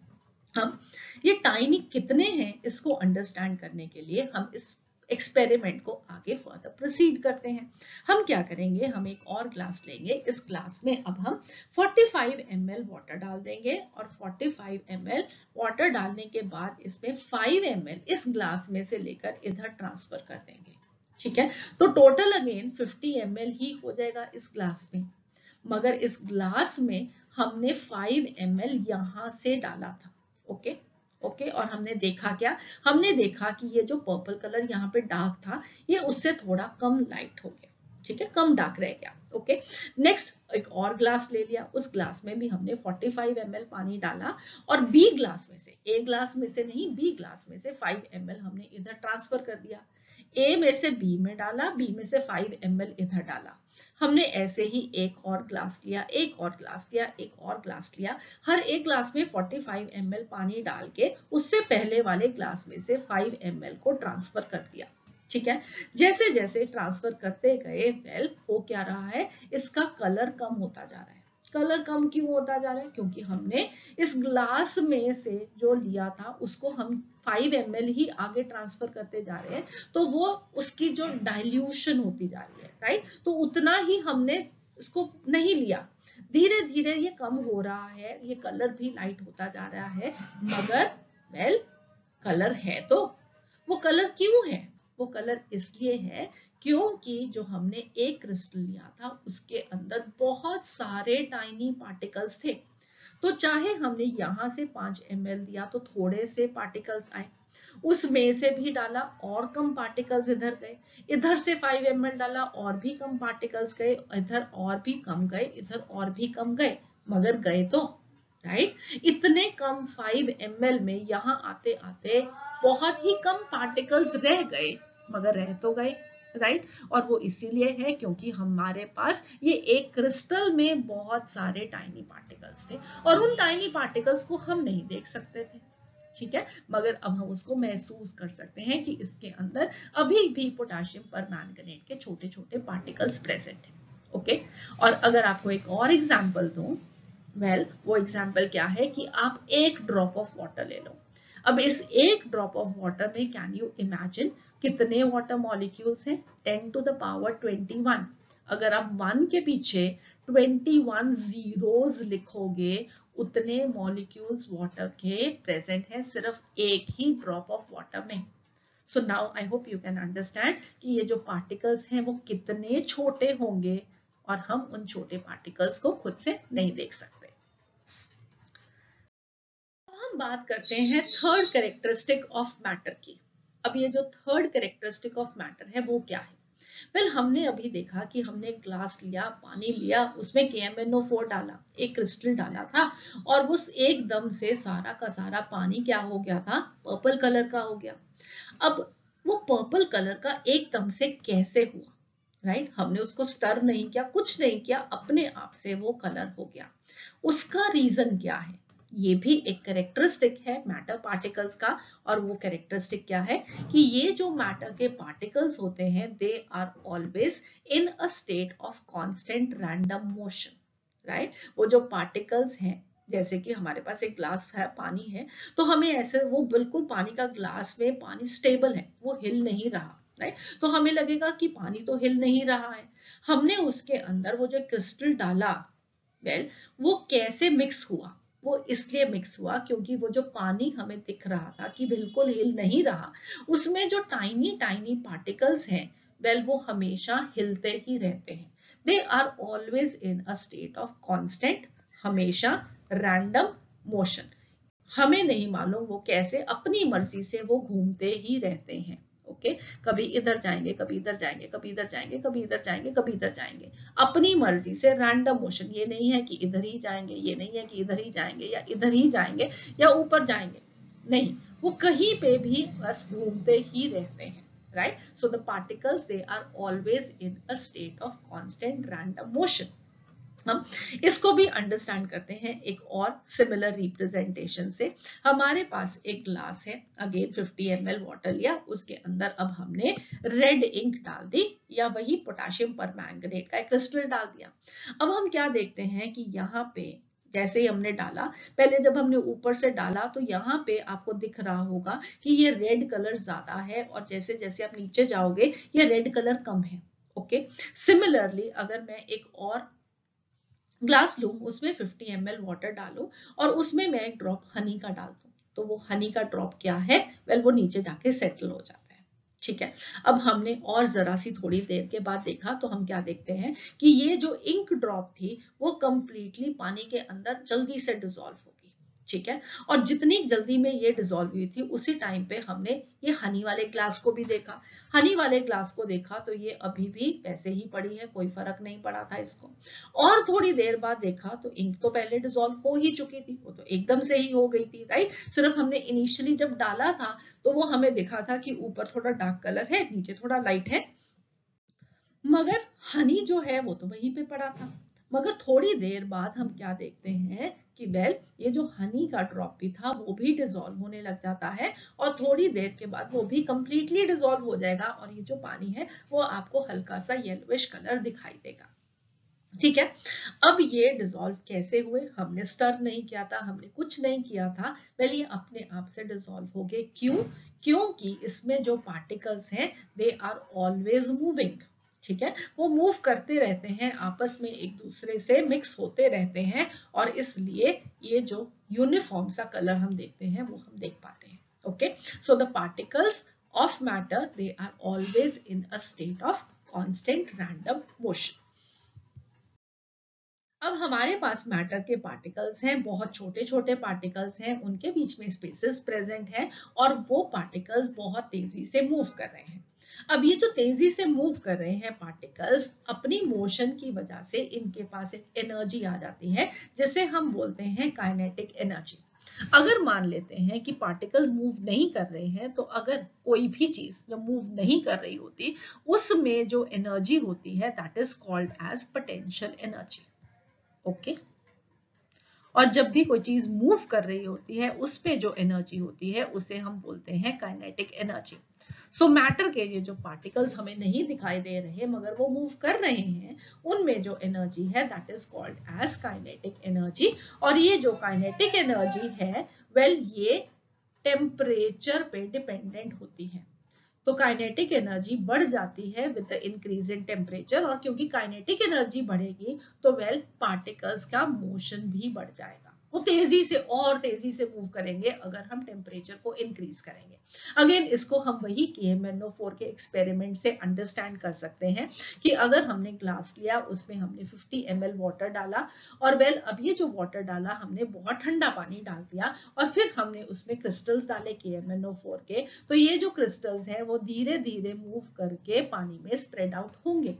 हम ये टाइनी कितने हैं इसको अंडरस्टैंड करने के लिए हम इस एक्सपेरिमेंट को आगे फर्दर प्रोसीड करते हैं। हम क्या करेंगे, हम एक और ग्लास लेंगे, इस ग्लास में अब हम 45 ml वाटर डाल देंगे और 45 ml वाटर डालने के बाद इसमें 5 ml इस ग्लास में से लेकर इधर ट्रांसफर कर देंगे, ठीक है। तो टोटल अगेन 50 ml ही हो जाएगा इस ग्लास में, मगर इस ग्लास में हमने 5 ml यहां से डाला था, ओके ओके। और हमने देखा क्या, हमने देखा कि ये जो पर्पल कलर यहाँ पे डार्क था ये उससे थोड़ा कम लाइट हो गया, ठीक है, कम डार्क रह गया, ओके। नेक्स्ट एक और ग्लास ले लिया, उस ग्लास में भी हमने 45 ml पानी डाला और बी ग्लास में से, ए ग्लास में से नहीं बी ग्लास में से 5 ml हमने इधर ट्रांसफर कर दिया। ए में से बी में डाला, बी में से 5 ml इधर डाला। हमने ऐसे ही एक और ग्लास लिया, एक और ग्लास लिया, एक और ग्लास लिया, हर एक ग्लास में 45 ml पानी डाल के उससे पहले वाले ग्लास में से 5 ml को ट्रांसफर कर दिया, ठीक है। जैसे जैसे ट्रांसफर करते गए, वेल हो क्या रहा है, इसका कलर कम होता जा रहा है। कलर कम क्यों होता जा रहा है, क्योंकि हमने इस ग्लास में से जो लिया था उसको हम 5 ml ही आगे ट्रांसफर करते जा रहे हैं, तो वो उसकी जो डाइल्यूशन होती जा रही है, राइट। तो उतना ही हमने इसको नहीं लिया, धीरे धीरे ये कम हो रहा है, ये कलर भी लाइट होता जा रहा है, मगर वेल कलर है तो वो कलर क्यों है, वो कलर इसलिए है क्योंकि जो हमने एक क्रिस्टल लिया था उसके अंदर बहुत सारे टाइनी पार्टिकल्स थे। तो चाहे हमने यहां से 5 ml दिया तो थोड़े से पार्टिकल्स आए, उसमें से भी डाला और कम पार्टिकल्स इधर गए, इधर से 5 ml डाला और भी कम पार्टिकल्स गए, इधर और भी कम गए, इधर और भी कम गए, मगर गए तो, राइट। इतने कम 5 ml में यहाँ आते आते बहुत ही कम पार्टिकल्स रह गए, मगर रह तो गए, राइट। और वो इसीलिए है क्योंकि हमारे पास ये एक क्रिस्टल में बहुत सारे टाइनी पार्टिकल्स थे और उन टाइनी पार्टिकल्स को हम नहीं देख सकते थे, ठीक है, मगर अब हम उसको महसूस कर सकते हैं कि इसके अंदर अभी भी पोटेशियम परमैंगनेट के छोटे छोटे पार्टिकल्स प्रेजेंट हैं, ओके। और अगर आपको एक और एग्जांपल दूं, वेल वो एग्जांपल क्या है कि आप एक ड्रॉप ऑफ वाटर ले लो। अब इस एक ड्रॉप ऑफ वाटर में कैन यू इमेजिन कितने वाटर मॉलिक्यूल्स हैं, 10 to the power 21। अगर आप 1 के पीछे 21 जीरोस लिखोगे, उतने मॉलिक्यूल्स वाटर के प्रेजेंट हैं सिर्फ एक ही ड्रॉप ऑफ वाटर में। So now I hope you can understand कि ये जो पार्टिकल्स हैं वो कितने छोटे होंगे और हम उन छोटे पार्टिकल्स को खुद से नहीं देख सकते। हम बात करते हैं थर्ड कैरेक्टरिस्टिक ऑफ मैटर की। अब ये जो थर्ड कैरेक्टरिस्टिक ऑफ मैटर है वो क्या है, वेल हमने अभी देखा कि हमने ग्लास लिया, पानी लिया, उसमें KMnO4 डाला, एक क्रिस्टल डाला था और उस एकदम से सारा का सारा पानी क्या हो गया था, पर्पल कलर का हो गया। अब वो पर्पल कलर का एकदम से कैसे हुआ, राइट। हमने उसको स्टर नहीं किया, कुछ नहीं किया, अपने आप से वो कलर हो गया। उसका रीजन क्या है, ये भी एक कैरेक्टरिस्टिक है मैटर पार्टिकल्स का। और वो कैरेक्टरिस्टिक क्या है कि ये जो मैटर के पार्टिकल्स होते हैं they are always in a state of constant random motion, right. वो जो पार्टिकल्स हैं, जैसे कि हमारे पास एक ग्लास है, पानी है, तो हमें ऐसे वो बिल्कुल पानी का ग्लास में पानी स्टेबल है, वो हिल नहीं रहा, राइट। तो हमें लगेगा कि पानी तो हिल नहीं रहा है। हमने उसके अंदर वो जो क्रिस्टल डाला, वेल वो कैसे मिक्स हुआ, वो इसलिए मिक्स हुआ क्योंकि वो जो पानी हमें दिख रहा था कि बिल्कुल हिल नहीं रहा, उसमें जो टाइनी टाइनी पार्टिकल्स हैं, वेल वो हमेशा हिलते ही रहते हैं। They are always in a state of constant, हमेशा रैंडम मोशन। हमें नहीं मालूम वो कैसे अपनी मर्जी से वो घूमते ही रहते हैं। ओके, कभी इधर जाएंगे, कभी इधर जाएंगे, कभी इधर जाएंगे, कभी इधर जाएंगे, कभी इधर जाएंगे, अपनी मर्जी से रैंडम मोशन। ये नहीं है कि इधर ही जाएंगे, ये नहीं है कि इधर ही जाएंगे या इधर ही जाएंगे या ऊपर जाएंगे, नहीं, वो कहीं पे भी बस घूमते ही रहते हैं। Right, so the particles they are always in a state of constant random motion. हम इसको भी अंडरस्टैंड करते हैं एक और सिमिलर रिप्रेजेंटेशन से। हमारे पास एक ग्लास है, अगेन 50 ml वाटर लिया, उसके अंदर अब हमने रेड इंक डाल दी या वही पोटेशियम परमैंगनेट का एक क्रिस्टल डाल दिया। अब हम क्या देखते हैं कि यहाँ पे जैसे ही हमने डाला, पहले जब हमने ऊपर से डाला तो यहाँ पे आपको दिख रहा होगा कि ये रेड कलर ज्यादा है, और जैसे जैसे आप नीचे जाओगे ये रेड कलर कम है। ओके, सिमिलरली अगर मैं एक और ग्लास लूं, उसमें 50 ml वाटर डालूं और उसमें मैं एक ड्रॉप हनी का डाल दूं, तो वो हनी का ड्रॉप क्या है, वेल वो नीचे जाके सेटल हो जाता है। ठीक है, अब हमने और जरा सी थोड़ी देर के बाद देखा तो हम क्या देखते हैं कि ये जो इंक ड्रॉप थी वो कंप्लीटली पानी के अंदर जल्दी से डिसॉल्व होगी। ठीक है, और जितनी जल्दी में ये डिसॉल्व हुई थी उसी टाइम पे हमने ये हनी वाले ग्लास को भी देखा। हनी वाले ग्लास को देखा तो ये अभी भी वैसे ही पड़ी है, कोई फर्क नहीं पड़ा था इसको। और थोड़ी देर बाद देखा तो इंक तो पहले डिसॉल्व हो ही चुकी थी, वो तो एकदम से ही हो गई थी। राइट, सिर्फ हमने इनिशियली जब डाला था तो वो हमें दिखा था कि ऊपर थोड़ा डार्क कलर है, नीचे थोड़ा लाइट है, मगर हनी जो है वो तो वहीं पे पड़ा था। मगर थोड़ी देर बाद हम क्या देखते हैं कि वेल ये जो हनी का ड्रॉप भी था वो भी डिसॉल्व होने लग जाता है, और थोड़ी देर के बाद वो भी कंप्लीटली डिसॉल्व हो जाएगा, और ये जो पानी है वो आपको हल्का सा येलोइश कलर दिखाई देगा। ठीक है, अब ये डिसॉल्व कैसे हुए, हमने स्टर नहीं किया था, हमने कुछ नहीं किया था, वेल ये अपने आप से डिसॉल्व हो गए। क्यों? क्योंकि इसमें जो पार्टिकल्स हैं दे आर ऑलवेज मूविंग। ठीक है, वो मूव करते रहते हैं, आपस में एक दूसरे से मिक्स होते रहते हैं, और इसलिए ये जो यूनिफॉर्म सा कलर हम देखते हैं वो हम देख पाते हैं। Okay, so the particles of matter they are always in a state of constant random motion. अब हमारे पास मैटर के पार्टिकल्स हैं, बहुत छोटे छोटे पार्टिकल्स हैं, उनके बीच में स्पेसेस प्रेजेंट हैं, और वो पार्टिकल्स बहुत तेजी से मूव कर रहे हैं। अब ये जो तेजी से मूव कर रहे हैं पार्टिकल्स, अपनी मोशन की वजह से इनके पास एक एनर्जी आ जाती है जिसे हम बोलते हैं काइनेटिक एनर्जी। अगर मान लेते हैं कि पार्टिकल्स मूव नहीं कर रहे हैं, तो अगर कोई भी चीज जब मूव नहीं कर रही होती, उसमें जो एनर्जी होती है that is called as potential energy. Okay, और जब भी कोई चीज मूव कर रही होती है उस पे जो एनर्जी होती है उसे हम बोलते हैं काइनेटिक एनर्जी। सो मैटर के ये जो पार्टिकल्स हमें नहीं दिखाई दे रहे मगर वो मूव कर रहे हैं, उनमें जो एनर्जी है that is called as kinetic energy. और ये जो काइनेटिक एनर्जी है, वेल ये टेम्परेचर पे डिपेंडेंट होती है। तो काइनेटिक एनर्जी बढ़ जाती है with the increase in temperature, और क्योंकि काइनेटिक एनर्जी बढ़ेगी तो वेल पार्टिकल्स का मोशन भी बढ़ जाएगा, वो तेजी से और तेजी से मूव करेंगे अगर हम टेम्परेचर को इंक्रीज करेंगे। अगेन इसको हम वही KMnO4 के एक्सपेरिमेंट से अंडरस्टैंड कर सकते हैं कि अगर हमने ग्लास लिया, उसमें हमने 50 ml वाटर डाला, और वेल अब ये जो वाटर डाला हमने बहुत ठंडा पानी डाल दिया, और फिर हमने उसमें क्रिस्टल्स डाले KMnO4 के, तो ये जो क्रिस्टल्स हैं वो धीरे धीरे मूव करके पानी में स्प्रेड आउट होंगे।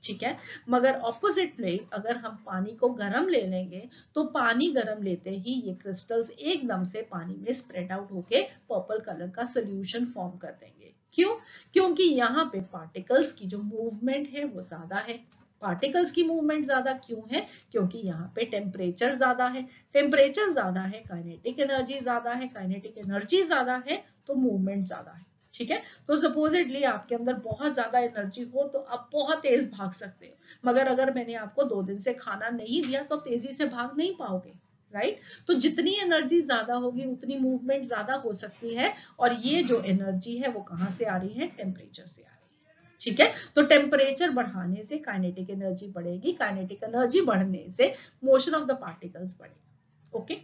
ठीक है, मगर ऑपोजिटली अगर हम पानी को गर्म ले लेंगे तो पानी गर्म लेते ही ये क्रिस्टल्स एकदम से पानी में स्प्रेड आउट होके पर्पल कलर का सोल्यूशन फॉर्म कर देंगे। क्यों? क्योंकि यहाँ पे पार्टिकल्स की जो मूवमेंट है वो ज्यादा है। पार्टिकल्स की मूवमेंट ज्यादा क्यों है? क्योंकि यहाँ पे टेम्परेचर ज्यादा है, टेम्परेचर ज्यादा है, काइनेटिक एनर्जी ज्यादा है, काइनेटिक एनर्जी ज्यादा है, तो मूवमेंट ज्यादा है। ठीक है, तो सपोजिटली आपके अंदर बहुत ज्यादा एनर्जी हो तो आप बहुत तेज भाग सकते हो, मगर अगर मैंने आपको 2 दिन से खाना नहीं दिया तो आप तेजी से भाग नहीं पाओगे। राइट, तो जितनी एनर्जी ज्यादा होगी उतनी मूवमेंट ज्यादा हो सकती है, और ये जो एनर्जी है वो कहाँ से आ रही है? टेम्परेचर से आ रही है। ठीक है, तो टेम्परेचर बढ़ाने से काइनेटिक एनर्जी बढ़ेगी, काइनेटिक एनर्जी बढ़ने से मोशन ऑफ द पार्टिकल्स बढ़ेगा। ओके,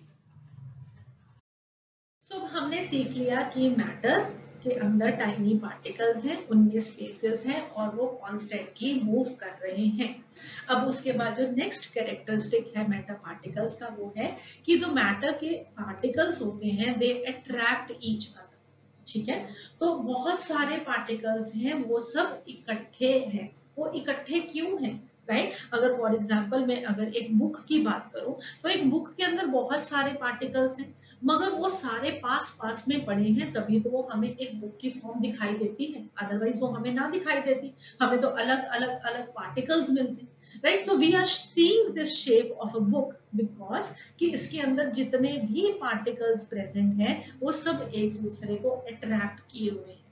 तो अब हमने सीख लिया कि मैटर के अंदर टाइनी पार्टिकल्स हैं, उनमें स्पेसेस हैं और वो कॉन्स्टेंटली मूव कर रहे हैं। अब उसके बाद जो नेक्स्ट कैरेक्टरिस्टिक है मैटर पार्टिकल्स का वो है कि जो मैटर के पार्टिकल्स होते हैं दे अट्रैक्ट ईच अदर। ठीक है, तो बहुत सारे पार्टिकल्स हैं वो सब इकट्ठे हैं। वो इकट्ठे क्यों हैं? राइट, अगर फॉर एग्जाम्पल मैं अगर एक बुक की बात करूं तो एक बुक के अंदर बहुत सारे पार्टिकल्स हैं, मगर वो सारे पास पास में पड़े हैं तभी तो वो हमें एक बुक की फॉर्म दिखाई देती है, अदरवाइज वो हमें ना दिखाई देती, हमें तो अलग अलग अलग पार्टिकल्स मिलते। Right, so we are seeing this shape of a book because कि इसके अंदर जितने भी पार्टिकल्स प्रेजेंट हैं वो सब एक दूसरे को अट्रैक्ट किए हुए हैं।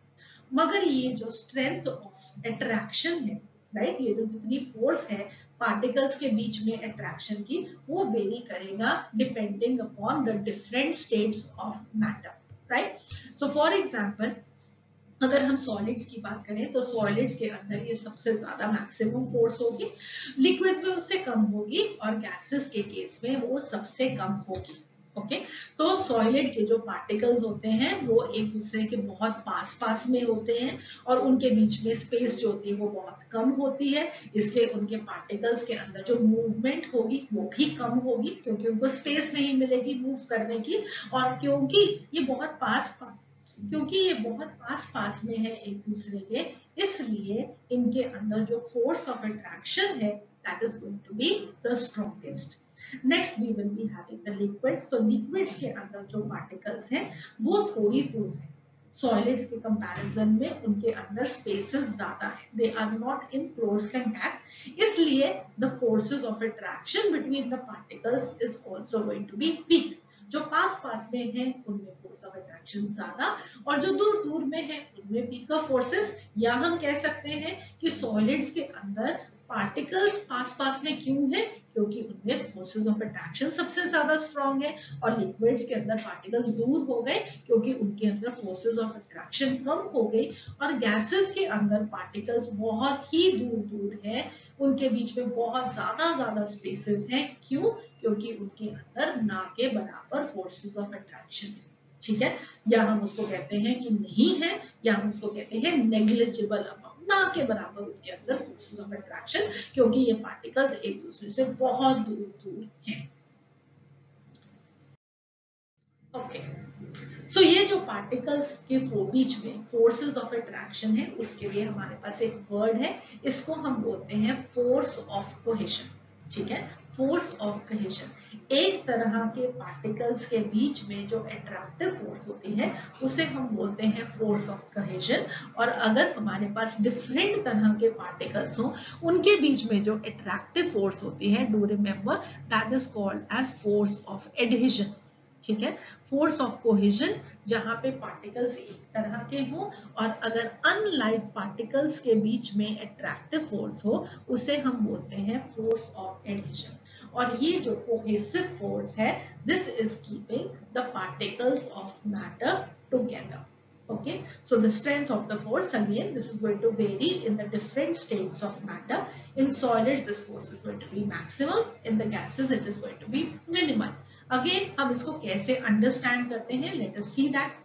मगर ये जो स्ट्रेंथ ऑफ अट्रैक्शन है, राइट, ये जो जितनी फोर्स है पार्टिकल्स के बीच में अट्रैक्शन की, वो वेरी करेगा depending upon the different states of matter. Right, so for example अगर हम सॉलिड्स की बात करें तो सॉलिड्स के अंदर ये सबसे ज्यादा मैक्सिमम फोर्स होगी, लिक्विड्स में उससे कम होगी और गैसेस के केस में वो सबसे कम होगी। ओके, तो सॉलिड के जो पार्टिकल्स होते हैं वो एक दूसरे के बहुत पास पास में होते हैं और उनके बीच में स्पेस जो होती है वो बहुत कम होती है, इसलिए उनके पार्टिकल्स के अंदर जो मूवमेंट होगी वो भी कम होगी क्योंकि उनको स्पेस नहीं मिलेगी मूव करने की। और क्योंकि ये बहुत पास पास में है एक दूसरे के, इसलिए इनके अंदर जो फोर्स ऑफ अट्रैक्शन है that is going to be the strongest. Next we will be having the liquids. तो लिक्विड्स के अंदर जो पार्टिकल्स हैं वो थोड़ी दूर है, सॉलिड्स के कंपैरिजन में उनके अंदर स्पेसेस ज्यादा है, they are not in close contact, इसलिए the forces of attraction between the particles is also going to be weak. जो पास पास में है उनमें फोर्स ऑफ अट्रैक्शन ज्यादा और जो दूर दूर में है उनमें वीकर फोर्सेस। या हम कह सकते हैं कि सॉलिड्स के अंदर पार्टिकल्स पास पास में क्यों है, क्योंकि उनमें फोर्सेस ऑफ अट्रैक्शन सबसे ज्यादा स्ट्रॉन्ग है, और लिक्विड्स के अंदर पार्टिकल्स दूर हो गए क्योंकि उनके अंदर फोर्सेस ऑफ अट्रैक्शन कम हो गई। और गैसेस के अंदर पार्टिकल्स बहुत ही दूर दूर है, उनके बीच में बहुत ज्यादा स्पेसेस हैं, क्यों? क्योंकि उनके अंदर ना के बराबर फोर्सेस ऑफ अट्रैक्शन है। ठीक है, या हम उसको कहते हैं कि नहीं है, या हम उसको कहते हैं नेग्लिजिबल अमाउंट, ना के बराबर उनके अंदर फोर्सेस ऑफ अट्रैक्शन, क्योंकि ये पार्टिकल्स एक दूसरे से बहुत दूर दूर हैं। ओके, सो ये जो पार्टिकल्स के बीच में फोर्सेस ऑफ अट्रैक्शन है उसके लिए हमारे पास एक वर्ड है, इसको हम बोलते हैं फोर्स ऑफ कोहेशन। ठीक है, फोर्स ऑफ कोहेशन। एक तरह के पार्टिकल्स के बीच में जो अट्रैक्टिव फोर्स होती है उसे हम बोलते हैं फोर्स ऑफ कोहेशन। और अगर हमारे पास डिफरेंट तरह के पार्टिकल्स हो उनके बीच में जो अट्रैक्टिव फोर्स होती है, do remember that is called as force of adhesion. ठीक है, फोर्स ऑफ कोहेजन जहां पे पार्टिकल्स एक तरह के हो और अगर अनलाइक पार्टिकल्स के बीच में अट्रैक्टिव फोर्स हो उसे हम बोलते हैं फोर्स ऑफ एडहेजन। और ये जो कोहेसिव फोर्स है this is keeping the particles of matter together. Okay, so the strength of the force, again this is going to vary in the different states of matter. In solids this force is going to be maximum, in the gases it is going to be minimal. Again हम इसको कैसे understand करते हैं, let us see that.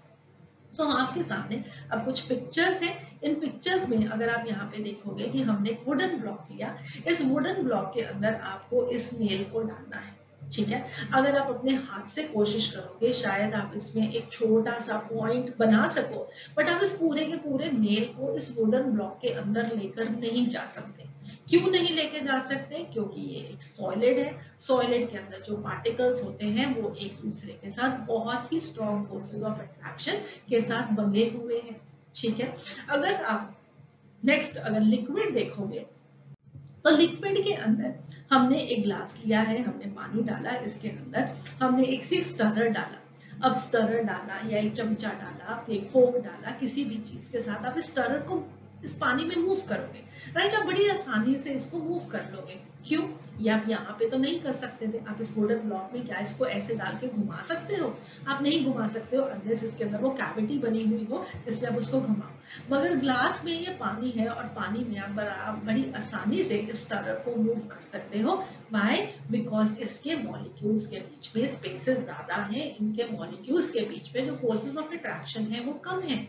सो आपके सामने अब कुछ pictures हैं, इन पिक्चर्स में अगर आप यहाँ पे देखोगे कि हमने एक वुडन ब्लॉक लिया, इस वुडन ब्लॉक के अंदर आपको इस नेल को डालना है। ठीक है, अगर आप अपने हाथ से कोशिश करोगे शायद आप इसमें एक छोटा सा पॉइंट बना सको, बट आप इस पूरे के पूरे नेल को इस वुडन ब्लॉक के अंदर लेकर नहीं जा सकते। क्यों नहीं लेके जा सकते? क्योंकि ये एक सॉलिड है, सॉलिड के अंदर जो पार्टिकल्स होते हैं वो एक दूसरे के साथ बहुत ही स्ट्रॉन्ग फोर्सेस ऑफ अट्रैक्शन के साथ बंधे हुए हैं। ठीक है, अगर आप नेक्स्ट अगर लिक्विड देखोगे तो लिक्विड के अंदर हमने एक ग्लास लिया है, हमने पानी डाला, इसके अंदर हमने एक सी स्टरर डाला। अब स्टरर डाला या एक चमचा डाला, एक फोक डाला, किसी भी चीज के साथ आप इस स्टरर को इस पानी में मूव करोगे, राइट, आप बड़ी आसानी से इसको मूव कर लोगे। क्यों? ये आप यहाँ पे तो नहीं कर सकते थे, आप इस वुडन ब्लॉक में क्या इसको ऐसे डाल के घुमा सकते हो? आप नहीं घुमा सकते हो अनलेस इसके अंदर वो कैविटी बनी हुई हो जिसमें आप उसको घुमाओ। मगर ग्लास में ये पानी है और पानी में आप बड़ी आसानी से इस स्टरर को मूव कर सकते हो। Why? बिकॉज इसके मॉलिक्यूल्स के बीच में स्पेसेस ज्यादा हैं, इनके मॉलिक्यूल्स के बीच में जो फोर्सेस ऑफ अट्रैक्शन है वो कम है।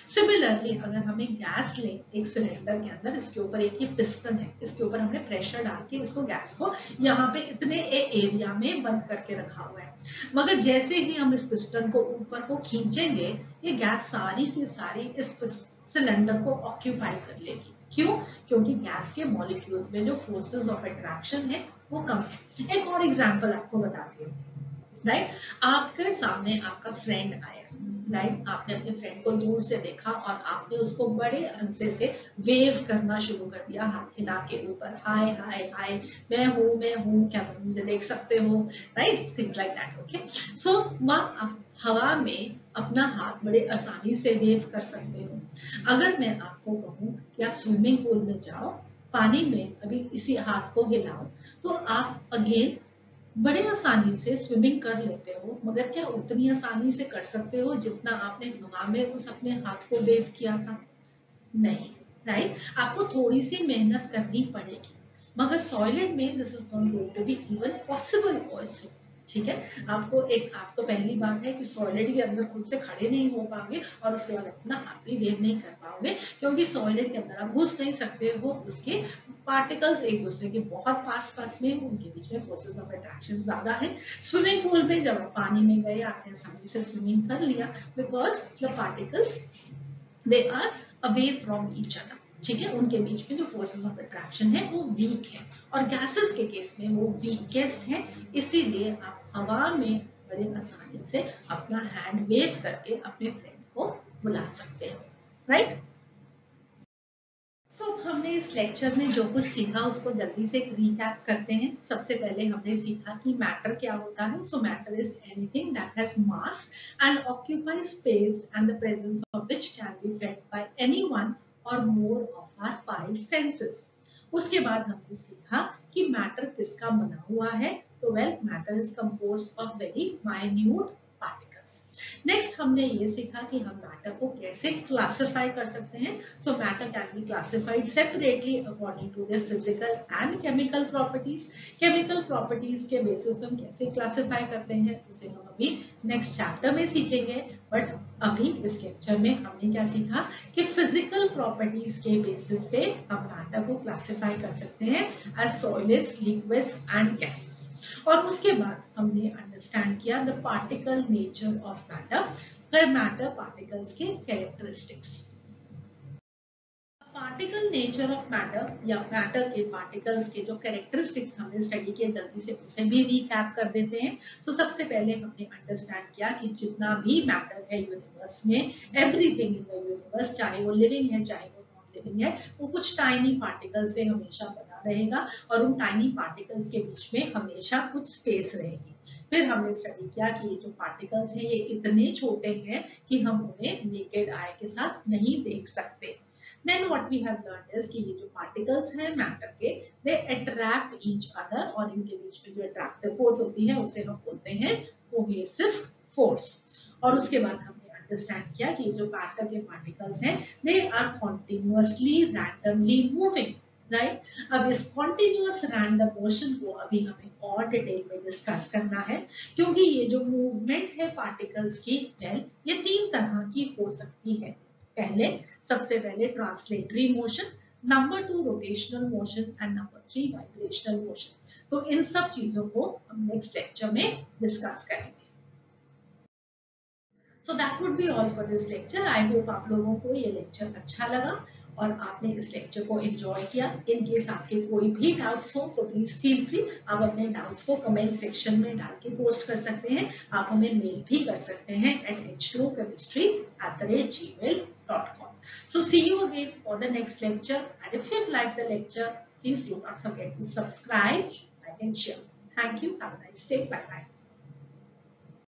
सिमिलरली अगर हमें गैस लें एक सिलेंडर के अंदर, इसके ऊपर एक ये पिस्टन है, इसके ऊपर हमने प्रेशर डाल के इसको गैस को यहाँ पे इतने एरिया में बंद करके रखा हुआ है, मगर जैसे ही हम इस पिस्टन को ऊपर को खींचेंगे ये गैस सारी की सारी इस सिलेंडर को ऑक्यूपाई कर लेगी। क्यों? क्योंकि गैस के मॉलिक्यूल्स में जो फोर्सेस ऑफ अट्रैक्शन है वो कम है। एक और एग्जांपल आपको बताती हूँ। राइट, आपके सामने आपका फ्रेंड आया, राइट, आपने अपने फ्रेंड को दूर से देखा और आपने उसको बड़े अंसे से वेव करना शुरू कर दिया, हाथ हिला के ऊपर, हाय हाय हाय, मैं हूँ, क्या तुम मुझे देख सकते हो, right, things like that. Okay, so आप हवा में अपना हाथ बड़े आसानी से वेव कर सकते हो। अगर मैं आपको कहूँ कि आप स्विमिंग पूल में जाओ, पानी में अभी इसी हाथ को हिलाओ, तो आप अगेन बड़े आसानी से स्विमिंग कर लेते हो, मगर क्या उतनी आसानी से कर सकते हो जितना आपने हवा में उस अपने हाथ को वेव किया था? नहीं, राइट, आपको थोड़ी सी मेहनत करनी पड़ेगी, मगर सॉलिड में this is not going to be even possible also. ठीक है, आप तो पहली बात है कि सॉलिड के अंदर खुद से खड़े नहीं हो पाओगे और उसके बाद अपना हाथ भी वेव नहीं कर पाओगे, क्योंकि सॉलिड के अंदर आप घुस नहीं सकते हो, उसके पार्टिकल्स एक दूसरे के बहुत पास पास में, उनके बीच में फोर्सेस ऑफ अट्रैक्शन ज्यादा है। स्विमिंग पूल में जब आप पानी में गए, आपने आसानी से स्विमिंग कर लिया because the particles they are away from each other. ठीक है, उनके बीच में जो फोर्सेस ऑफ अट्रैक्शन है वो वीक है, और गैसेस के केस में वो वीकेस्ट है, इसीलिए आप हवा में बड़े आसानी से अपना हैंड वेव करके अपने फ्रेंड को बुला सकते हो। राइट, तो हमने इस लेक्चर में जो कुछ सीखा उसको जल्दी से रिकैप करते हैं। सबसे पहले हमने सीखा कि मैटर क्या होता है। So matter is anything that has mass and occupy space and the presence of which can be felt by anyone or more of our five senses. उसके बाद हमने सीखा कि मैटर किसका बना हुआ है। तो well, matter is composed of very minute particles. Next हमने ये सीखा कि हम मैटर को कैसे क्लासिफाई कर सकते हैं। So matter can be classified separately according to their physical and chemical properties. Chemical properties के बेसिस पे हम कैसे क्लासिफाई करते हैं उसे हम अभी नेक्स्ट चैप्टर में सीखेंगे। बट अभी इस लेक्चर में हमने क्या सीखा कि फिजिकल प्रॉपर्टीज के बेसिस पे हम मैटर को क्लासिफाई कर सकते हैं as solids, liquids and gases. और उसके बाद हमने अंडरस्टैंड किया the particle nature of matter, फिर मैटर पार्टिकल्स के characteristics. Particle nature of matter या मैटर के पार्टिकल्स के जो कैरेक्टरिस्टिक्स हमने स्टडी किए, जल्दी से उसे भी रिकैप कर देते हैं। सो सबसे पहले हमने अंडरस्टैंड किया कि जितना भी मैटर है यूनिवर्स में, एवरीथिंग इन द यूनिवर्स, चाहे वो लिविंग है चाहे वो नॉन लिविंग है, वो कुछ टाइनी पार्टिकल्स से हमेशा बना रहेगा और उन टाइनी पार्टिकल्स के बीच में हमेशा कुछ स्पेस रहेगी। फिर हमने स्टडी किया कि ये जो पार्टिकल्स हैं ये इतने छोटे हैं कि हम उन्हें नेकेड आई के साथ नहीं देख सकते। Then what we have learned is कि ये जो particles हैं मैटर के, they attract each other, और इनके बीच में जो attractive force होती है उसे हम बोलते हैं cohesive force। और उसके बाद हमने अंडरस्टैंड किया कि ये जो मैटर के particles हैं they are continuously randomly moving, right. अब इस कॉन्टिन्यूअस रैंडम मोशन को अभी हमें और डिटेल में डिस्कस करना है, क्योंकि ये जो मूवमेंट है पार्टिकल्स की, ये तीन तरह की हो सकती है। सबसे पहले translatory motion, number 2 rotational motion and number 3 vibrational motion. तो इन सब चीजों को हम नेक्स्ट लेक्चर में डिस्कस करेंगे। So that would be all for this lecture. I hope आप लोगों को ये लेक्चर अच्छा लगा और आपने इस लेक्चर को एंजॉय किया। इन केस आपके कोई भी डाउट्स हो तो प्लीज फील फ्री, आप अपने डाउट्स को कमेंट सेक्शन में डाल के पोस्ट कर सकते हैं। आप हमें मेल भी कर सकते हैं at h2chemistry@gmail.com। So see you again for the next lecture, and if you like the lecture, please do not forget to subscribe, like and share. Thank you. Have a nice day. Bye bye.